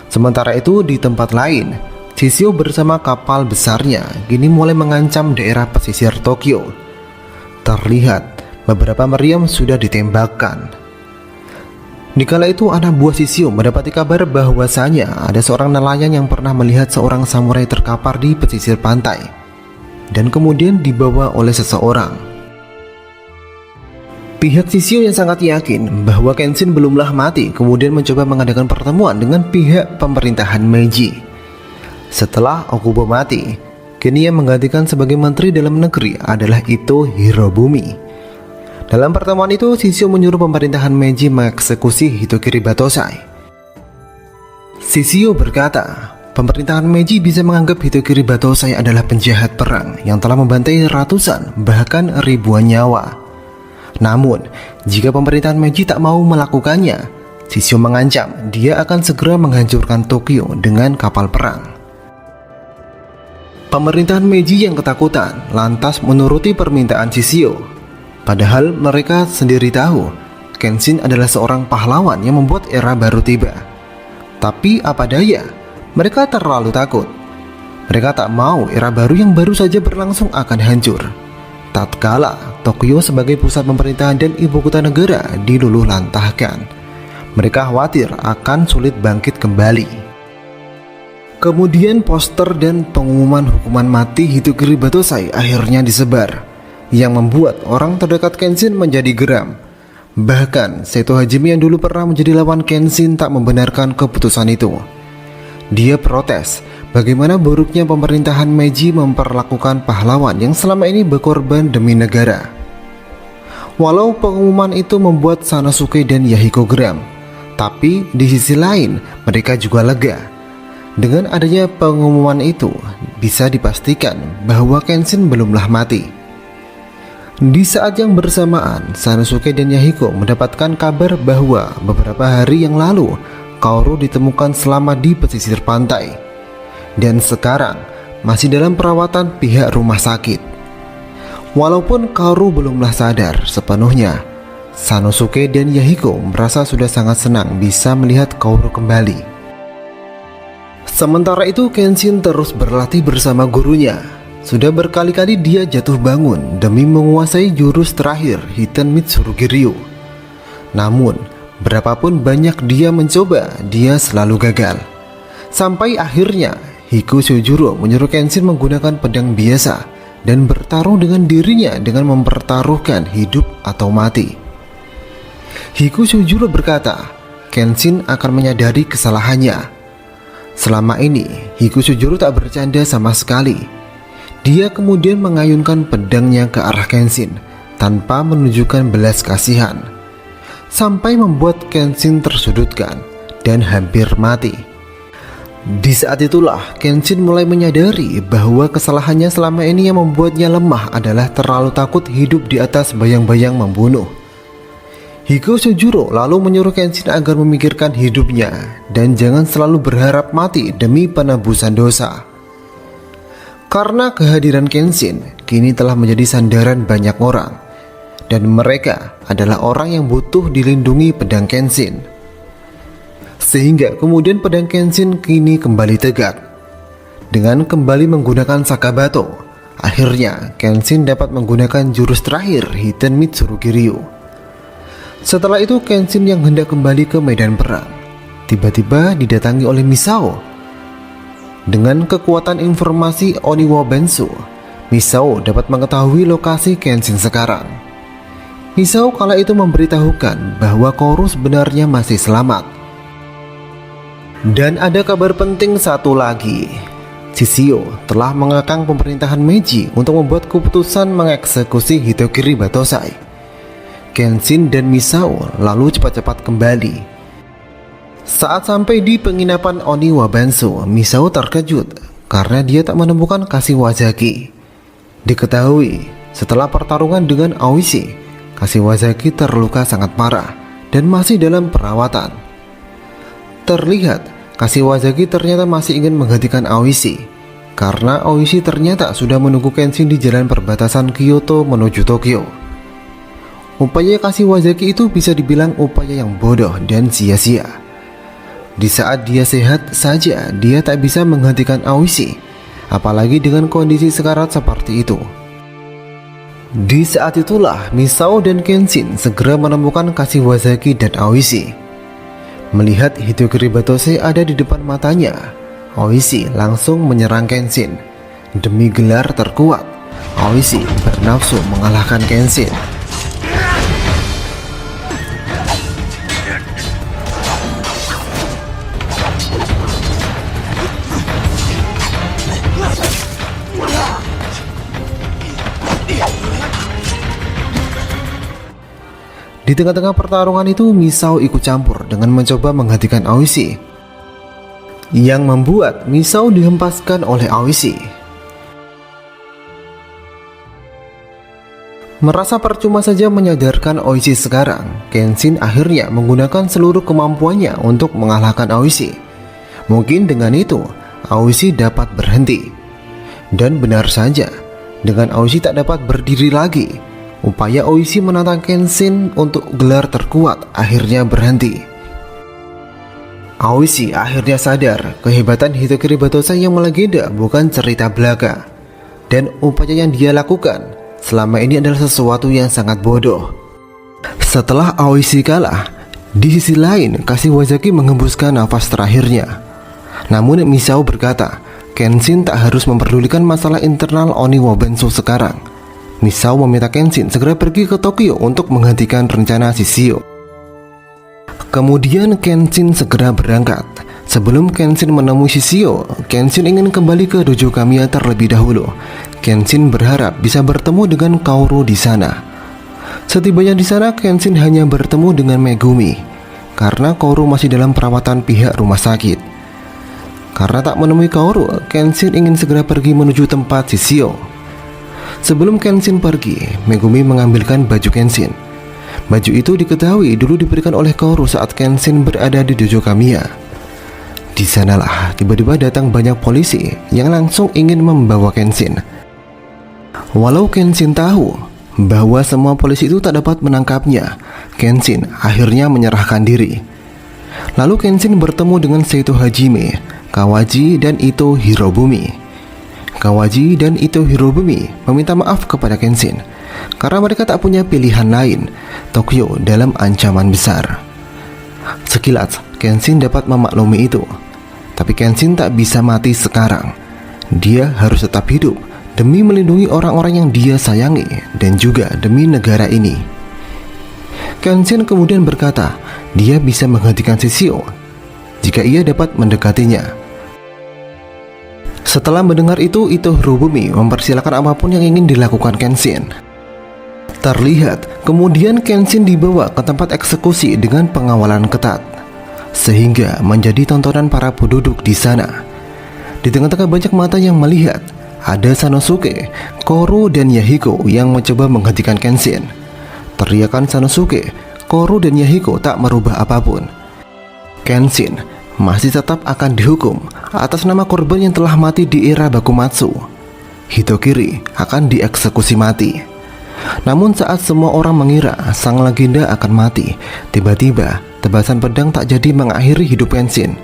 Sementara itu di tempat lain, Shishio bersama kapal besarnya kini mulai mengancam daerah pesisir Tokyo. Terlihat beberapa meriam sudah ditembakkan. Di kala itu anak buah Shishio mendapati kabar bahwasanya ada seorang nelayan yang pernah melihat seorang samurai terkapar di pesisir pantai dan kemudian dibawa oleh seseorang. Pihak Shishio yang sangat yakin bahwa Kenshin belumlah mati kemudian mencoba mengadakan pertemuan dengan pihak pemerintahan Meiji. Setelah Okubo mati, kini yang menggantikan sebagai menteri dalam negeri adalah Ito Hirobumi. Dalam pertemuan itu, Shishio menyuruh pemerintahan Meiji mengeksekusi Hitokiri Batosai. Shishio berkata, pemerintahan Meiji bisa menganggap Hitokiri Batosai adalah penjahat perang yang telah membantai ratusan bahkan ribuan nyawa. Namun, jika pemerintahan Meiji tak mau melakukannya, Shishio mengancam dia akan segera menghancurkan Tokyo dengan kapal perang. Pemerintahan Meiji yang ketakutan lantas menuruti permintaan Shishio. Padahal mereka sendiri tahu Kenshin adalah seorang pahlawan yang membuat era baru tiba. Tapi apa daya, mereka terlalu takut. Mereka tak mau era baru yang baru saja berlangsung akan hancur tatkala Tokyo sebagai pusat pemerintahan dan ibu kota negara diluluhlantahkan. Mereka khawatir akan sulit bangkit kembali. Kemudian poster dan pengumuman hukuman mati Hitokiri Batosai akhirnya disebar, yang membuat orang terdekat Kenshin menjadi geram. Bahkan Seto Hajime yang dulu pernah menjadi lawan Kenshin tak membenarkan keputusan itu. Dia protes bagaimana buruknya pemerintahan Meiji memperlakukan pahlawan yang selama ini berkorban demi negara. Walau pengumuman itu membuat Sanosuke dan Yahiko geram, tapi di sisi lain mereka juga lega. Dengan adanya pengumuman itu, bisa dipastikan bahwa Kenshin belumlah mati. Di saat yang bersamaan, Sanosuke dan Yahiko mendapatkan kabar bahwa beberapa hari yang lalu Kaoru ditemukan selamat di pesisir pantai dan sekarang masih dalam perawatan pihak rumah sakit. Walaupun Kaoru belumlah sadar sepenuhnya, Sanosuke dan Yahiko merasa sudah sangat senang bisa melihat Kaoru kembali. Sementara itu Kenshin terus berlatih bersama gurunya. Sudah berkali-kali dia jatuh bangun demi menguasai jurus terakhir Hiten Mitsurugi Ryu. Namun, berapapun banyak dia mencoba, dia selalu gagal. Sampai akhirnya, Hiku Shojuro menyuruh Kenshin menggunakan pedang biasa dan bertarung dengan dirinya dengan mempertaruhkan hidup atau mati. Hiku Shojuro berkata, Kenshin akan menyadari kesalahannya. Selama ini, Hiku Shojuro tak bercanda sama sekali. Dia kemudian mengayunkan pedangnya ke arah Kenshin tanpa menunjukkan belas kasihan, sampai membuat Kenshin tersudutkan dan hampir mati. Di saat itulah Kenshin mulai menyadari bahwa kesalahannya selama ini yang membuatnya lemah adalah terlalu takut hidup di atas bayang-bayang membunuh. Hiku Shojuro lalu menyuruh Kenshin agar memikirkan hidupnya dan jangan selalu berharap mati demi penebusan dosa. Karena kehadiran Kenshin kini telah menjadi sandaran banyak orang, dan mereka adalah orang yang butuh dilindungi pedang Kenshin. Sehingga kemudian pedang Kenshin kini kembali tegak. Dengan kembali menggunakan Sakabato, akhirnya Kenshin dapat menggunakan jurus terakhir Hiten Mitsurugi Ryu. Setelah itu Kenshin yang hendak kembali ke medan perang tiba-tiba didatangi oleh Misao. Dengan kekuatan informasi Oniwa Bensu, Misao dapat mengetahui lokasi Kenshin sekarang. Misao kala itu memberitahukan bahwa Kaoru sebenarnya masih selamat. Dan ada kabar penting satu lagi. Shishio telah mengekang pemerintahan Meiji untuk membuat keputusan mengeksekusi Hitokiri Batosai. Kenshin dan Misao lalu cepat-cepat kembali. Saat sampai di penginapan Oniwa Bensu, Misao terkejut karena dia tak menemukan Kashiwazaki. Diketahui setelah pertarungan dengan Aoishi, Kashiwazaki terluka sangat parah dan masih dalam perawatan. Terlihat Kashiwazaki ternyata masih ingin menggantikan Aoishi, karena Aoishi ternyata sudah menunggu Kenshin di jalan perbatasan Kyoto menuju Tokyo. Upaya Kashiwazaki itu bisa dibilang upaya yang bodoh dan sia-sia. Di saat dia sehat saja, dia tak bisa menghentikan Aoishi, apalagi dengan kondisi sekarat seperti itu. Di saat itulah Misao dan Kenshin segera menemukan Kashiwazaki dan Aoishi. Melihat Hitokiri Batose ada di depan matanya, Oishi langsung menyerang Kenshin. Demi gelar terkuat, Oishi bernafsu mengalahkan Kenshin. Di tengah-tengah pertarungan itu, Misao ikut campur dengan mencoba menghentikan Oishi, yang membuat Misao dihempaskan oleh Oishi. Merasa percuma saja menyadarkan Oishi sekarang, Kenshin akhirnya menggunakan seluruh kemampuannya untuk mengalahkan Oishi. Mungkin dengan itu, Oishi dapat berhenti. Dan benar saja, dengan Oishi tak dapat berdiri lagi, upaya Oishi menantang Kenshin untuk gelar terkuat akhirnya berhenti. Oishi akhirnya sadar kehebatan Hitokiri Batose yang melegenda bukan cerita belaka, dan upaya yang dia lakukan selama ini adalah sesuatu yang sangat bodoh. Setelah Oishi kalah, di sisi lain Kashiwazaki menghembuskan nafas terakhirnya. Namun Misao berkata, Kenshin tak harus memperdulikan masalah internal Oniwa Benso sekarang. Misao meminta Kenshin segera pergi ke Tokyo untuk menghentikan rencana Shishio. Kemudian Kenshin segera berangkat. Sebelum Kenshin menemui Shishio, Kenshin ingin kembali ke dojo Kamiya terlebih dahulu. Kenshin berharap bisa bertemu dengan Kaoru di sana. Setibanya di sana, Kenshin hanya bertemu dengan Megumi karena Kaoru masih dalam perawatan pihak rumah sakit. Karena tak menemui Kaoru, Kenshin ingin segera pergi menuju tempat Shishio. Sebelum Kenshin pergi, Megumi mengambilkan baju Kenshin. Baju itu diketahui dulu diberikan oleh Kaoru saat Kenshin berada di dojo Kamiya. Di sanalah tiba-tiba datang banyak polisi yang langsung ingin membawa Kenshin. Walau Kenshin tahu bahwa semua polisi itu tak dapat menangkapnya, Kenshin akhirnya menyerahkan diri. Lalu Kenshin bertemu dengan Seito Hajime, Kawaji, dan Ito Hirobumi. Kawaji dan Ito Hirobumi meminta maaf kepada Kenshin karena mereka tak punya pilihan lain. Tokyo dalam ancaman besar. Sekilas Kenshin dapat memaklumi itu, tapi Kenshin tak bisa mati sekarang. Dia harus tetap hidup demi melindungi orang-orang yang dia sayangi dan juga demi negara ini. Kenshin kemudian berkata dia bisa menghentikan Shishio jika ia dapat mendekatinya. Setelah mendengar itu, Ito Hirobumi mempersilahkan apapun yang ingin dilakukan Kenshin. Terlihat kemudian Kenshin dibawa ke tempat eksekusi dengan pengawalan ketat, sehingga menjadi tontonan para penduduk di sana. Di tengah-tengah banyak mata yang melihat, ada Sanosuke, Kaoru, dan Yahiko yang mencoba menghentikan Kenshin. Teriakan Sanosuke, Kaoru, dan Yahiko tak merubah apapun. Kenshin masih tetap akan dihukum atas nama korban yang telah mati di era Bakumatsu. Hitokiri akan dieksekusi mati. Namun saat semua orang mengira sang legenda akan mati, tiba-tiba tebasan pedang tak jadi mengakhiri hidup Kenshin.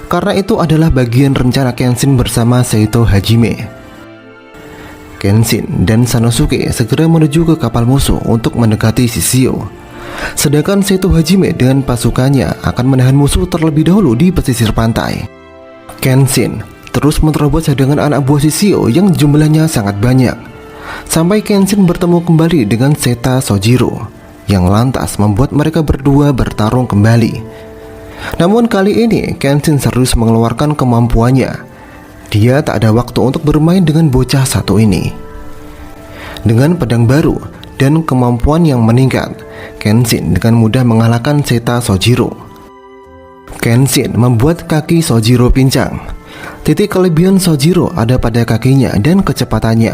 Karena itu adalah bagian rencana Kenshin bersama Seito Hajime. Kenshin dan Sanosuke segera menuju ke kapal musuh untuk mendekati Shishio. Sedangkan Seito Hajime dengan pasukannya akan menahan musuh terlebih dahulu di pesisir pantai. Kenshin terus menerobos cadangan anak buah Shishio yang jumlahnya sangat banyak, sampai Kenshin bertemu kembali dengan Seta Sojiro, yang lantas membuat mereka berdua bertarung kembali. Namun kali ini Kenshin serius mengeluarkan kemampuannya. Dia tak ada waktu untuk bermain dengan bocah satu ini. Dengan pedang baru dan kemampuan yang meningkat, Kenshin dengan mudah mengalahkan Seta Sojiro. Kenshin membuat kaki Sojiro pincang. Titik kelebihan Sojiro ada pada kakinya dan kecepatannya.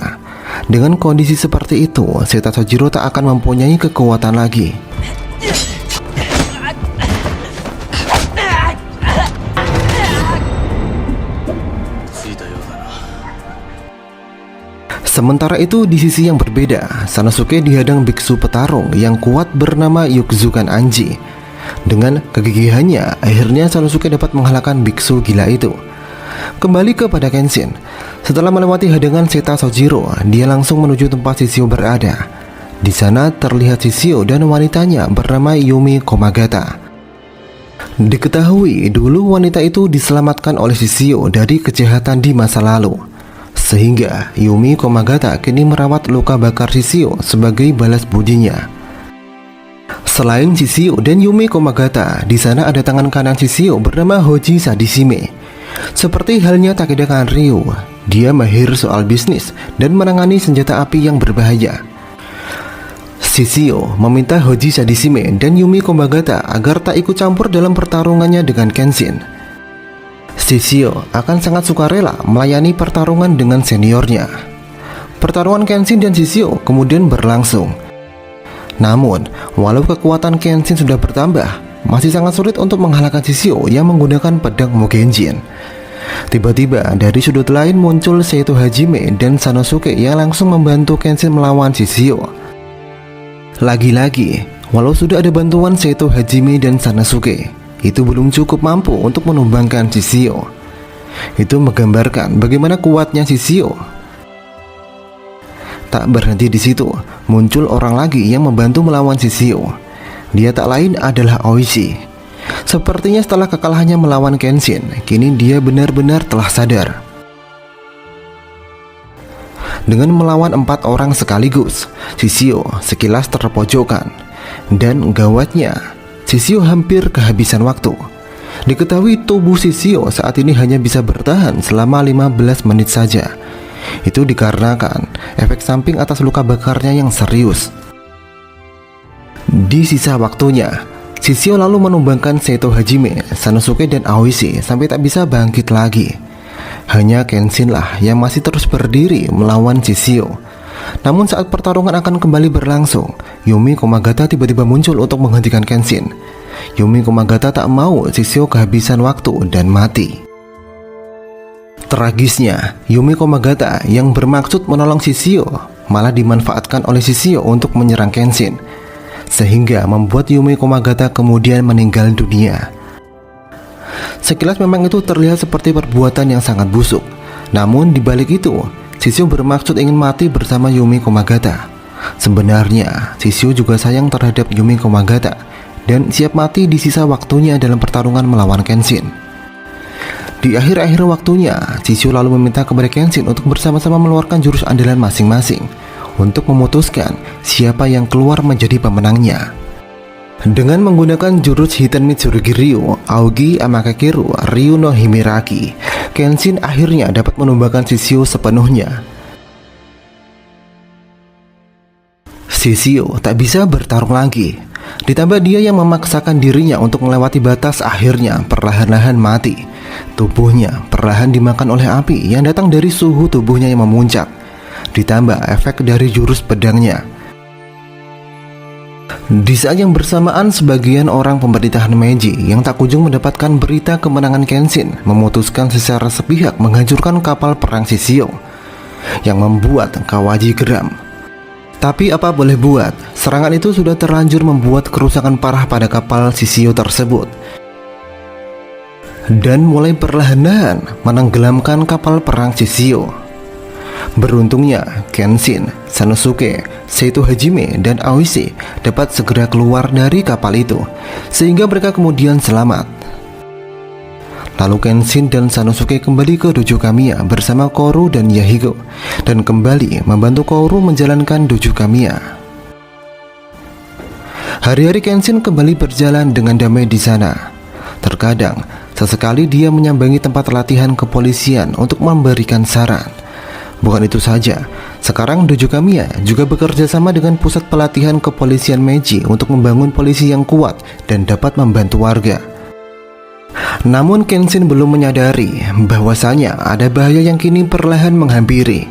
Dengan kondisi seperti itu, Seta Sojiro tak akan mempunyai kekuatan lagi. Sementara itu di sisi yang berbeda, Sanosuke dihadang biksu petarung yang kuat bernama Yukzukan Anji. Dengan kegigihannya, akhirnya Sanosuke dapat mengalahkan biksu gila itu. Kembali kepada Kenshin, setelah melewati hadangan Seta Sojiro, dia langsung menuju tempat Shishio berada. Di sana terlihat Shishio dan wanitanya bernama Yumi Komagata. Diketahui dulu wanita itu diselamatkan oleh Shishio dari kejahatan di masa lalu, sehingga Yumi Komagata kini merawat luka bakar Shishio sebagai balas budinya. Selain Shishio dan Yumi Komagata, di sana ada tangan kanan Shishio bernama Hoji Sadishime. Seperti halnya Takeda Kanryu, dia mahir soal bisnis dan menangani senjata api yang berbahaya. Shishio meminta Hoji Sadishime dan Yumi Komagata agar tak ikut campur dalam pertarungannya dengan Kenshin. Shishio akan sangat sukarela melayani pertarungan dengan seniornya. Pertarungan Kenshin dan Shishio kemudian berlangsung. Namun, walau kekuatan Kenshin sudah bertambah, masih sangat sulit untuk mengalahkan Shishio yang menggunakan pedang Mugenjin. Tiba-tiba dari sudut lain muncul Seito Hajime dan Sanosuke yang langsung membantu Kenshin melawan Shishio. Lagi-lagi, walau sudah ada bantuan Seito Hajime dan Sanosuke, itu belum cukup mampu untuk menumbangkan Shishio. Itu menggambarkan bagaimana kuatnya Shishio. Tak berhenti di situ, muncul orang lagi yang membantu melawan Shishio. Dia tak lain adalah Oishi. Sepertinya setelah kekalahannya melawan Kenshin, kini dia benar-benar telah sadar. Dengan melawan 4 orang sekaligus, Shishio sekilas terpojokkan. Dan gawatnya, Shishio hampir kehabisan waktu. Diketahui tubuh Shishio saat ini hanya bisa bertahan selama 15 menit saja. Itu dikarenakan efek samping atas luka bakarnya yang serius. Di sisa waktunya, Shishio lalu menumbangkan Seito Hajime, Sanosuke dan Aoishi sampai tak bisa bangkit lagi. Hanya Kenshin lah yang masih terus berdiri melawan Shishio. Namun saat pertarungan akan kembali berlangsung, Yumi Komagata tiba-tiba muncul untuk menghentikan Kenshin. Yumi Komagata tak mau Shishio kehabisan waktu dan mati. Tragisnya, Yumi Komagata yang bermaksud menolong Shishio malah dimanfaatkan oleh Shishio untuk menyerang Kenshin, sehingga membuat Yumi Komagata kemudian meninggal dunia. Sekilas memang itu terlihat seperti perbuatan yang sangat busuk. Namun dibalik itu, Shishio bermaksud ingin mati bersama Yumi Komagata. Sebenarnya, Shishio juga sayang terhadap Yumi Komagata dan siap mati di sisa waktunya dalam pertarungan melawan Kenshin. Di akhir-akhir waktunya, Shishio lalu meminta kepada Kenshin untuk bersama-sama mengeluarkan jurus andalan masing-masing untuk memutuskan siapa yang keluar menjadi pemenangnya. Dengan menggunakan jurus Hiten Mitsurugi Ryu, Aogi Amakakeru Ryu no Himeraki, Kenshin akhirnya dapat menumbangkan Shishio sepenuhnya. Shishio tak bisa bertarung lagi. Ditambah dia yang memaksakan dirinya untuk melewati batas, akhirnya perlahan-lahan mati. Tubuhnya perlahan dimakan oleh api yang datang dari suhu tubuhnya yang memuncak, ditambah efek dari jurus pedangnya. Di saat yang bersamaan, sebagian orang pemerintahan Meiji yang tak kunjung mendapatkan berita kemenangan Kenshin memutuskan secara sepihak menghancurkan kapal perang Shishio, yang membuat Kawaji geram. Tapi apa boleh buat, serangan itu sudah terlanjur membuat kerusakan parah pada kapal Shishio tersebut, dan mulai perlahan-lahan menenggelamkan kapal perang Shishio. Beruntungnya, Kenshin, Sanosuke, Seito Hajime, dan Aoishi dapat segera keluar dari kapal itu, sehingga mereka kemudian selamat. Lalu Kenshin dan Sanosuke kembali ke Dojo Kamiya bersama Koru dan Yahigo, dan kembali membantu Koru menjalankan Dojo Kamiya. Hari-hari Kenshin kembali berjalan dengan damai di sana. Terkadang, sesekali dia menyambangi tempat latihan kepolisian untuk memberikan saran. Bukan itu saja, sekarang Dojo Kamiya juga bekerja sama dengan pusat pelatihan kepolisian Meiji untuk membangun polisi yang kuat dan dapat membantu warga. Namun Kenshin belum menyadari bahwasanya ada bahaya yang kini perlahan menghampiri.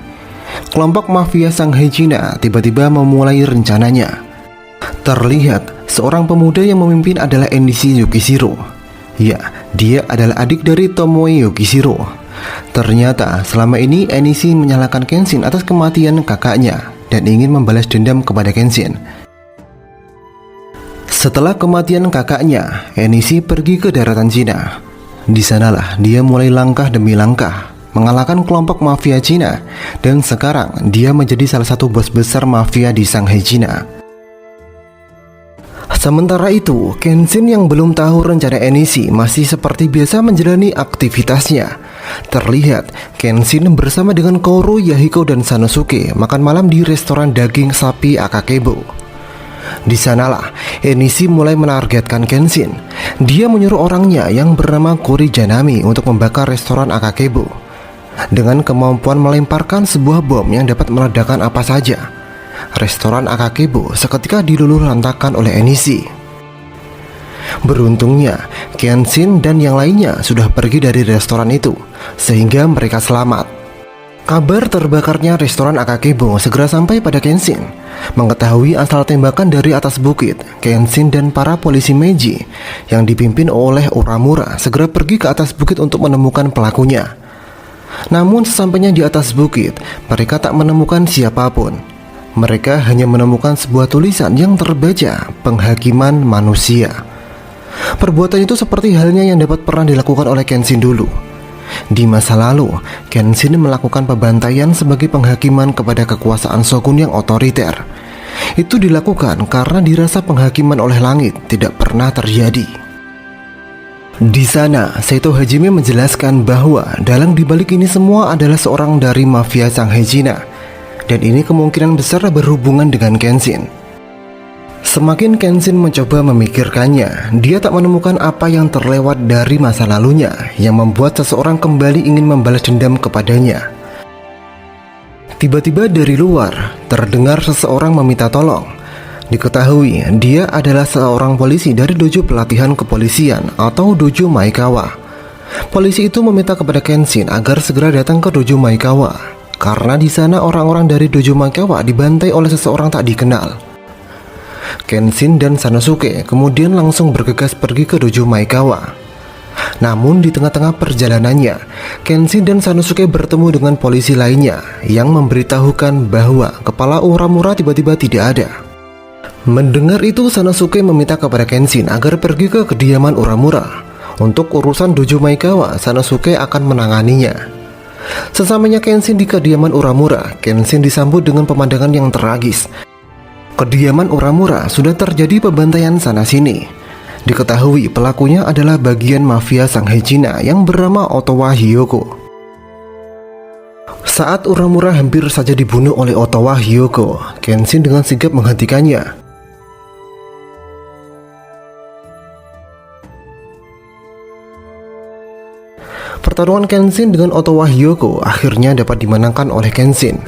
Kelompok mafia Shanghai Cina tiba-tiba memulai rencananya. Terlihat seorang pemuda yang memimpin adalah Enishi Yukishiro. Ya, dia adalah adik dari Tomoe Yukishiro. Ternyata selama ini Enishi menyalahkan Kenshin atas kematian kakaknya dan ingin membalas dendam kepada Kenshin. Setelah kematian kakaknya, Enishi pergi ke daratan Cina. Di sanalah dia mulai langkah demi langkah mengalahkan kelompok mafia Cina, dan sekarang dia menjadi salah satu bos besar mafia di Shanghai Cina. Sementara itu, Kenshin yang belum tahu rencana Enishi masih seperti biasa menjalani aktivitasnya. Terlihat Kenshin bersama dengan Koro, Yahiko, dan Sanosuke makan malam di restoran daging sapi Akakebo. Di sanalah Enishi mulai menargetkan Kenshin. Dia menyuruh orangnya yang bernama Kori Janami untuk membakar restoran Akakebo dengan kemampuan melemparkan sebuah bom yang dapat meledakkan apa saja. Restoran Akakebo seketika diluluh lantakan oleh Enishi. Beruntungnya Kenshin dan yang lainnya sudah pergi dari restoran itu, sehingga mereka selamat. Kabar terbakarnya restoran Akakebo segera sampai pada Kenshin. Mengetahui asal tembakan dari atas bukit, Kenshin dan para polisi Meiji yang dipimpin oleh Uramura segera pergi ke atas bukit untuk menemukan pelakunya. Namun sesampainya di atas bukit, mereka tak menemukan siapapun. Mereka hanya menemukan sebuah tulisan yang terbaca penghakiman manusia. Perbuatan itu seperti halnya yang dapat pernah dilakukan oleh Kenshin dulu. Di masa lalu, Kenshin melakukan pembantaian sebagai penghakiman kepada kekuasaan shogun yang otoriter. Itu dilakukan karena dirasa penghakiman oleh langit tidak pernah terjadi. Di sana, Seto Hajime menjelaskan bahwa dalang dibalik ini semua adalah seorang dari mafia Sanghejina, dan ini kemungkinan besar berhubungan dengan Kenshin. Semakin Kenshin mencoba memikirkannya, dia tak menemukan apa yang terlewat dari masa lalunya yang membuat seseorang kembali ingin membalas dendam kepadanya. Tiba-tiba dari luar, terdengar seseorang meminta tolong. Diketahui dia adalah seorang polisi dari dojo pelatihan kepolisian atau dojo Maekawa. Polisi itu meminta kepada Kenshin agar segera datang ke dojo Maekawa, karena di sana orang-orang dari dojo Maekawa dibantai oleh seseorang tak dikenal. Kenshin dan Sanosuke kemudian langsung bergegas pergi ke dojo Maekawa. Namun di tengah-tengah perjalanannya, Kenshin dan Sanosuke bertemu dengan polisi lainnya yang memberitahukan bahwa kepala Uramura tiba-tiba tidak ada. Mendengar itu, Sanosuke meminta kepada Kenshin agar pergi ke kediaman Uramura. Untuk urusan dojo Maekawa, Sanosuke akan menanganinya. Sesampainya Kenshin di kediaman Uramura, Kenshin disambut dengan pemandangan yang tragis. Kediaman Uramura sudah terjadi pembantaian sana-sini. Diketahui pelakunya adalah bagian mafia Sanghejina yang bernama Otowa Hyoko. Saat Uramura hampir saja dibunuh oleh Otowa Hyoko, Kenshin dengan sigap menghentikannya. Pertarungan Kenshin dengan Otowa Hyoko akhirnya dapat dimenangkan oleh Kenshin.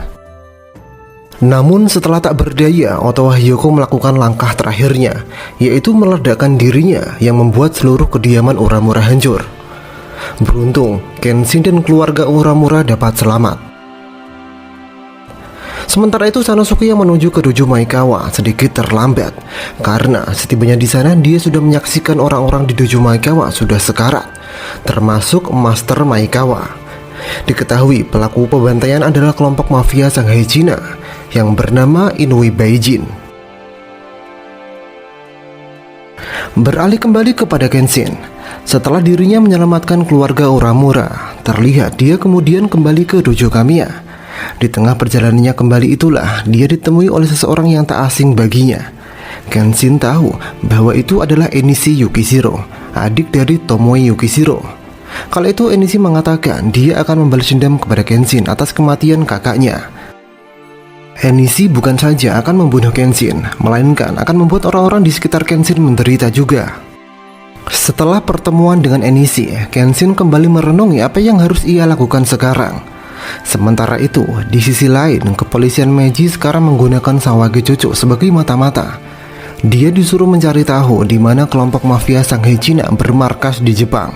Namun setelah tak berdaya, Otowa Hyoko melakukan langkah terakhirnya, yaitu meledakkan dirinya yang membuat seluruh kediaman Uramura hancur. Beruntung, Kenshin dan keluarga Uramura dapat selamat. Sementara itu, Sanosuke yang menuju ke dojo Maekawa sedikit terlambat, karena setibanya di sana dia sudah menyaksikan orang-orang di dojo Maekawa sudah sekarat, termasuk Master Maekawa. Diketahui pelaku pembantaian adalah kelompok mafia Sanghejina yang bernama Inui Baijin. Beralih kembali kepada Kenshin. Setelah dirinya menyelamatkan keluarga Uramura, terlihat dia kemudian kembali ke dojo Kamiya. Di tengah perjalanannya kembali itulah dia ditemui oleh seseorang yang tak asing baginya. Kenshin tahu bahwa itu adalah Enishi Yukishiro, adik dari Tomoe Yukishiro. Kala itu Enishi mengatakan dia akan membalas dendam kepada Kenshin atas kematian kakaknya. Enishi bukan saja akan membunuh Kenshin, melainkan akan membuat orang-orang di sekitar Kenshin menderita juga. Setelah pertemuan dengan Enishi, Kenshin kembali merenungi apa yang harus ia lakukan sekarang. Sementara itu, di sisi lain, kepolisian Meiji sekarang menggunakan Sawage Jojo sebagai mata-mata. Dia disuruh mencari tahu di mana kelompok mafia Sanghejina bermarkas di Jepang.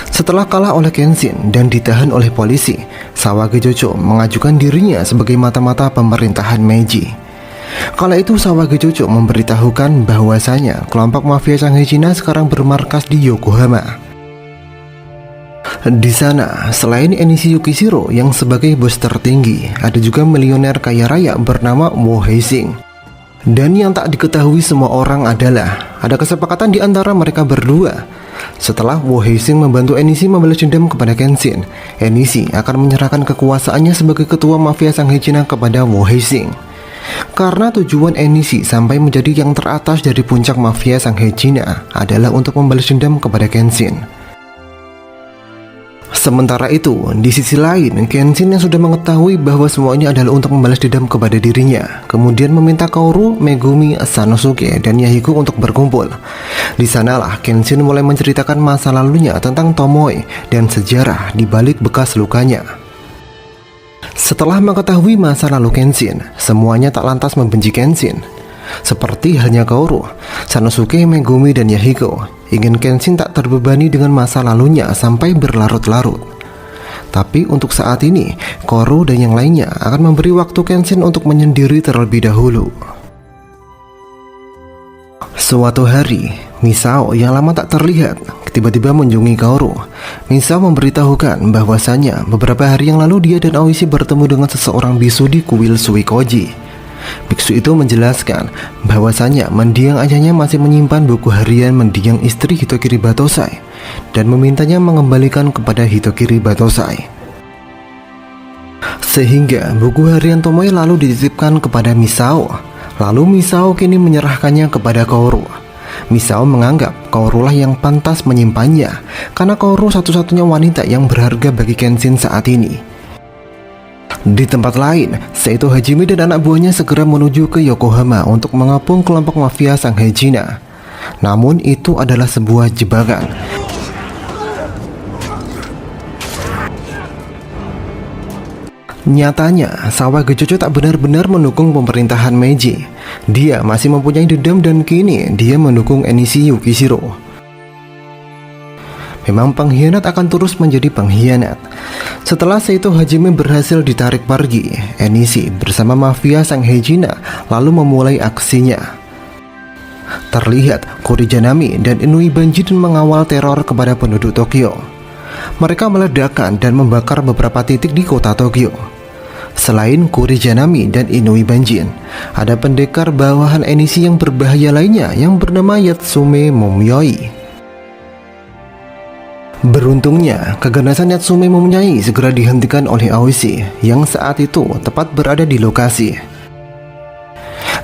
Setelah kalah oleh Kenshin dan ditahan oleh polisi, Sawage Jojo mengajukan dirinya sebagai mata-mata pemerintahan Meiji. Kala itu Sawage Jojo memberitahukan bahwasanya kelompok mafia Sanghejina sekarang bermarkas di Yokohama. Di sana, selain Enishi Yukishiro yang sebagai bos tertinggi, ada juga milioner kaya raya bernama Wo Heising. Dan yang tak diketahui semua orang adalah ada kesepakatan di antara mereka berdua. Setelah Wo Heising membantu Enishi membalas dendam kepada Kenshin, Enishi akan menyerahkan kekuasaannya sebagai ketua mafia Sanghejina kepada Wo Heising. Karena tujuan Enishi sampai menjadi yang teratas dari puncak mafia Sanghejina adalah untuk membalas dendam kepada Kenshin. Sementara itu, di sisi lain, Kenshin yang sudah mengetahui bahwa semua ini adalah untuk membalas dendam kepada dirinya, kemudian meminta Kaoru, Megumi, Sanosuke, dan Yahiko untuk berkumpul. Di sanalah Kenshin mulai menceritakan masa lalunya tentang Tomoe dan sejarah di balik bekas lukanya. Setelah mengetahui masa lalu Kenshin, semuanya tak lantas membenci Kenshin. Seperti halnya Kaoru, Sanosuke, Megumi, dan Yahiko ingin Kenshin tak terbebani dengan masa lalunya sampai berlarut-larut. Tapi untuk saat ini, Kaoru dan yang lainnya akan memberi waktu Kenshin untuk menyendiri terlebih dahulu. Suatu hari, Misao yang lama tak terlihat tiba-tiba mengunjungi Kaoru. Misao memberitahukan bahwasannya beberapa hari yang lalu dia dan Aoishi bertemu dengan seseorang bisu di kuil Suikoji. Biksu itu menjelaskan bahwasannya mendiang ayahnya masih menyimpan buku harian mendiang istri Hitokiri Batosai dan memintanya mengembalikan kepada Hitokiri Batosai. Sehingga buku harian Tomoe lalu dititipkan kepada Misao. Lalu Misao kini menyerahkannya kepada Kaoru. Misao menganggap Kaoru lah yang pantas menyimpannya karena Kaoru satu-satunya wanita yang berharga bagi Kenshin saat ini. Di tempat lain, Seito Hajime dan anak buahnya segera menuju ke Yokohama untuk mengepung kelompok mafia Sanghejina. Namun itu adalah sebuah jebakan. Nyatanya, Sawage Jojo tak benar-benar mendukung pemerintahan Meiji. Dia masih mempunyai dendam dan kini dia mendukung Enishi Yukishiro. Memang pengkhianat akan terus menjadi pengkhianat. Setelah Seito Hajime berhasil ditarik pergi, Enishi bersama mafia Sanghejina lalu memulai aksinya. Terlihat Kurijanami dan Inui Banjin mengawal teror kepada penduduk Tokyo. Mereka meledakkan dan membakar beberapa titik di kota Tokyo. Selain Kurijanami dan Inui Banjin, ada pendekar bawahan Enishi yang berbahaya lainnya yang bernama Yatsume Momyoi. Beruntungnya, keganasan Yatsume Momyoi segera dihentikan oleh Aoishi yang saat itu tepat berada di lokasi.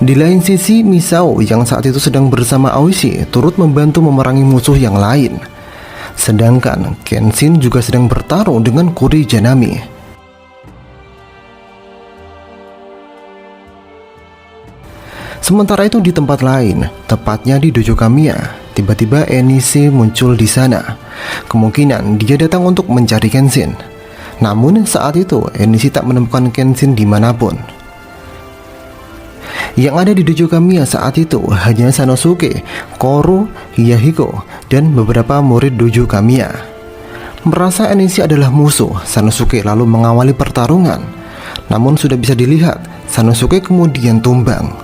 Di lain sisi, Misao yang saat itu sedang bersama Aoishi turut membantu memerangi musuh yang lain. Sedangkan Kenshin juga sedang bertarung dengan Kurijanami. Sementara itu di tempat lain, tepatnya di Dojo Kamiya, tiba-tiba Enishi muncul di sana. Kemungkinan dia datang untuk mencari Kenshin. Namun saat itu Enishi tak menemukan Kenshin dimanapun. Yang ada di Dojo Kamiya saat itu hanya Sanosuke, Kaoru, Yahiko, dan beberapa murid Dojo Kamiya. Merasa Enishi adalah musuh, Sanosuke lalu mengawali pertarungan. Namun sudah bisa dilihat, Sanosuke kemudian tumbang.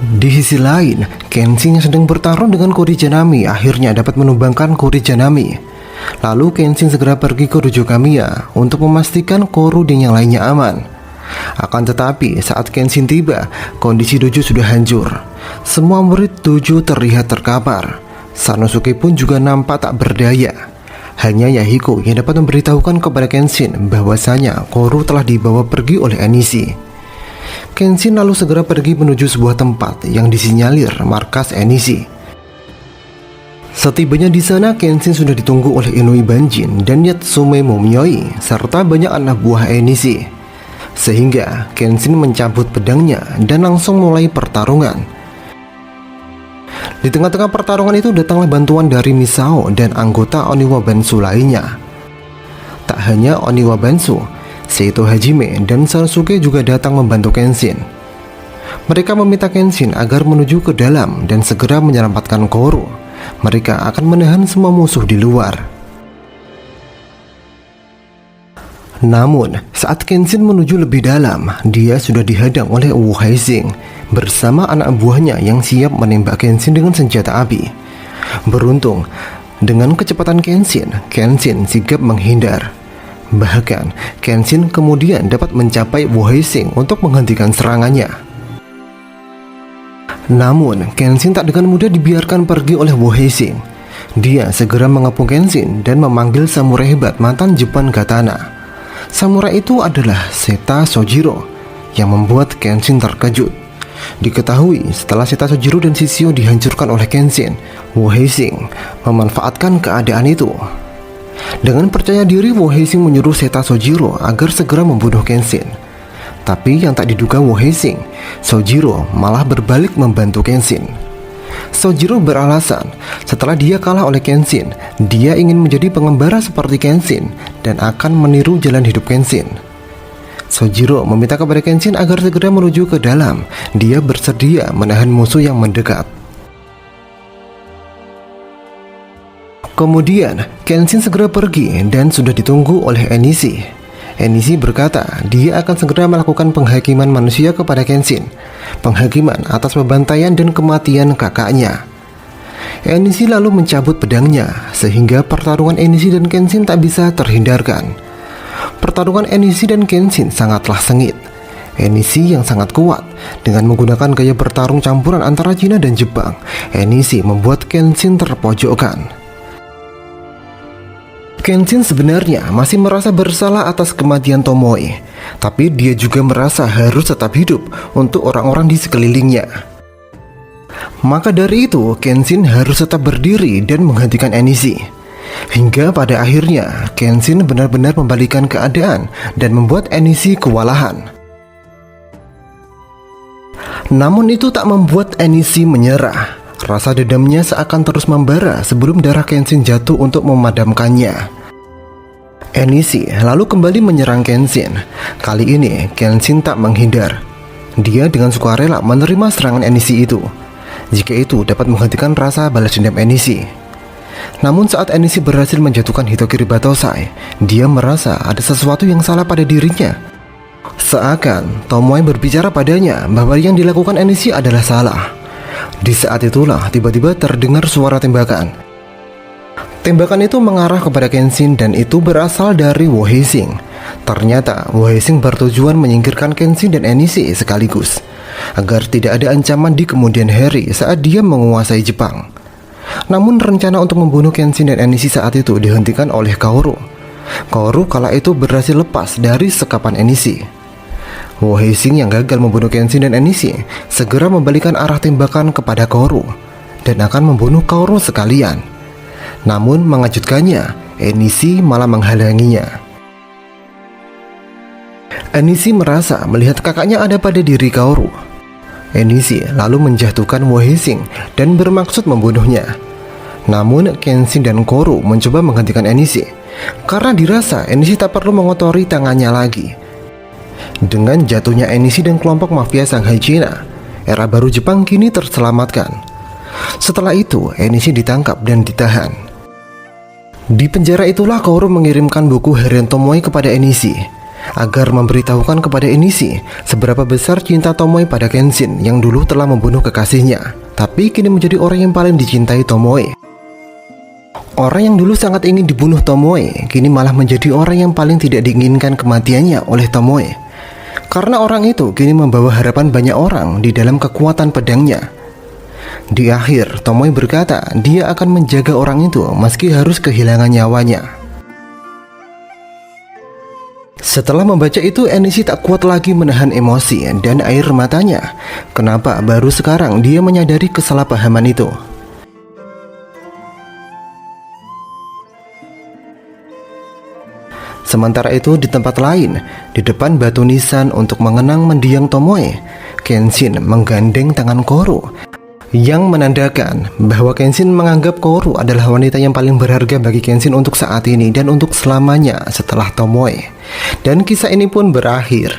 Di sisi lain, Kenshin yang sedang bertarung dengan Kurijanami akhirnya dapat menumbangkan Kurijanami. Lalu Kenshin segera pergi ke Dojo Kamiya untuk memastikan Kaoru dan yang lainnya aman. Akan tetapi saat Kenshin tiba, kondisi dojo sudah hancur. Semua murid dojo terlihat terkapar. Sanosuke pun juga nampak tak berdaya. Hanya Yahiko yang dapat memberitahukan kepada Kenshin bahwasanya Kaoru telah dibawa pergi oleh Enishi. Kenshin lalu segera pergi menuju sebuah tempat yang disinyalir markas Enishi. Setibanya di sana, Kenshin sudah ditunggu oleh Inui Banjin dan Yatsume Momyoi serta banyak anak buah Enishi. Sehingga Kenshin mencabut pedangnya dan langsung mulai pertarungan. Di tengah-tengah pertarungan itu datanglah bantuan dari Misao dan anggota Oniwa Bansu lainnya. Tak hanya Oniwa Bansu, Seito Hajime dan Sanosuke juga datang membantu Kenshin. Mereka meminta Kenshin agar menuju ke dalam dan segera menyelamatkan Kaoru. Mereka akan menahan semua musuh di luar. Namun, saat Kenshin menuju lebih dalam, dia sudah dihadang oleh Wu Haixing bersama anak buahnya yang siap menembak Kenshin dengan senjata api. Beruntung, dengan kecepatan Kenshin sigap menghindar. Bahkan, Kenshin kemudian dapat mencapai Wu Haixing untuk menghentikan serangannya. Namun, Kenshin tak dengan mudah dibiarkan pergi oleh Wu Haixing. Dia segera mengepung Kenshin dan memanggil samurai hebat mantan Jepang Katana. Samurai itu adalah Seta Sojiro. yang membuat Kenshin terkejut. Diketahui setelah Seta Sojiro dan Shishio dihancurkan oleh Kenshin, Wu Heising memanfaatkan keadaan itu. Dengan percaya diri, Wu Heising menyuruh Seta Sojiro agar segera membunuh Kenshin. Tapi yang tak diduga Wu Heising, Sojiro malah berbalik membantu Kenshin. Sojiro beralasan setelah dia kalah oleh Kenshin, dia ingin menjadi pengembara seperti Kenshin dan akan meniru jalan hidup Kenshin. Sojiro meminta kepada Kenshin agar segera menuju ke dalam. Dia bersedia menahan musuh yang mendekat. Kemudian Kenshin segera pergi dan sudah ditunggu oleh Enishi. Enishi berkata dia akan segera melakukan penghakiman manusia kepada Kenshin, penghakiman atas pembantaian dan kematian kakaknya. Enishi lalu mencabut pedangnya sehingga pertarungan Enishi dan Kenshin tak bisa terhindarkan. Pertarungan Enishi dan Kenshin sangatlah sengit. Enishi yang sangat kuat dengan menggunakan gaya bertarung campuran antara Cina dan Jepang. Enishi membuat Kenshin terpojokkan. Kenshin sebenarnya masih merasa bersalah atas kematian Tomoe, tapi dia juga merasa harus tetap hidup untuk orang-orang di sekelilingnya. Maka dari itu, Kenshin harus tetap berdiri dan menghentikan Enishi. Hingga pada akhirnya, Kenshin benar-benar membalikkan keadaan dan membuat Enishi kewalahan. Namun itu tak membuat Enishi menyerah. Rasa dendamnya seakan terus membara sebelum darah Kenshin jatuh untuk memadamkannya. Enishi lalu kembali menyerang Kenshin. Kali ini Kenshin tak menghindar. Dia dengan sukarela menerima serangan Enishi itu, jika itu dapat menghentikan rasa balas dendam Enishi. Namun saat Enishi berhasil menjatuhkan Hitokiri Batosai, dia merasa ada sesuatu yang salah pada dirinya. Seakan Tomoe berbicara padanya bahwa yang dilakukan Enishi adalah salah. Di saat itulah tiba-tiba terdengar suara tembakan. Tembakan itu mengarah kepada Kenshin dan itu berasal dari Wu Heising. Ternyata Wu Heising bertujuan menyingkirkan Kenshin dan Enishi sekaligus, agar tidak ada ancaman di kemudian hari saat dia menguasai Jepang. Namun rencana untuk membunuh Kenshin dan Enishi saat itu dihentikan oleh Kaoru. Kaoru kala itu berhasil lepas dari sekapan Enishi. Wu Heising yang gagal membunuh Kenshin dan Enishi segera membalikan arah tembakan kepada Kaoru dan akan membunuh Kaoru sekalian. Namun mengejutkannya, Enishi malah menghalanginya. Enishi merasa melihat kakaknya ada pada diri Kaoru. Enishi lalu menjatuhkan Wu Heising dan bermaksud membunuhnya. Namun Kenshin dan Kaoru mencoba menghentikan Enishi karena dirasa Enishi tak perlu mengotori tangannya lagi. Dengan jatuhnya Enishi dan kelompok mafia Shanghai Cina, era baru Jepang kini terselamatkan. Setelah itu Enishi ditangkap dan ditahan. Di penjara itulah Kaoru mengirimkan buku harian Tomoe kepada Enishi agar memberitahukan kepada Enishi seberapa besar cinta Tomoe pada Kenshin yang dulu telah membunuh kekasihnya, tapi kini menjadi orang yang paling dicintai Tomoe. Orang yang dulu sangat ingin dibunuh Tomoe kini malah menjadi orang yang paling tidak diinginkan kematiannya oleh Tomoe, karena orang itu kini membawa harapan banyak orang di dalam kekuatan pedangnya. Di akhir, Tomoe berkata dia akan menjaga orang itu meski harus kehilangan nyawanya. Setelah membaca itu, Enishi tak kuat lagi menahan emosi dan air matanya. Kenapa baru sekarang dia menyadari kesalahpahaman itu? Sementara itu di tempat lain, di depan batu nisan untuk mengenang mendiang Tomoe, Kenshin menggandeng tangan Kaoru, yang menandakan bahwa Kenshin menganggap Kaoru adalah wanita yang paling berharga bagi Kenshin untuk saat ini dan untuk selamanya setelah Tomoe. Dan kisah ini pun berakhir.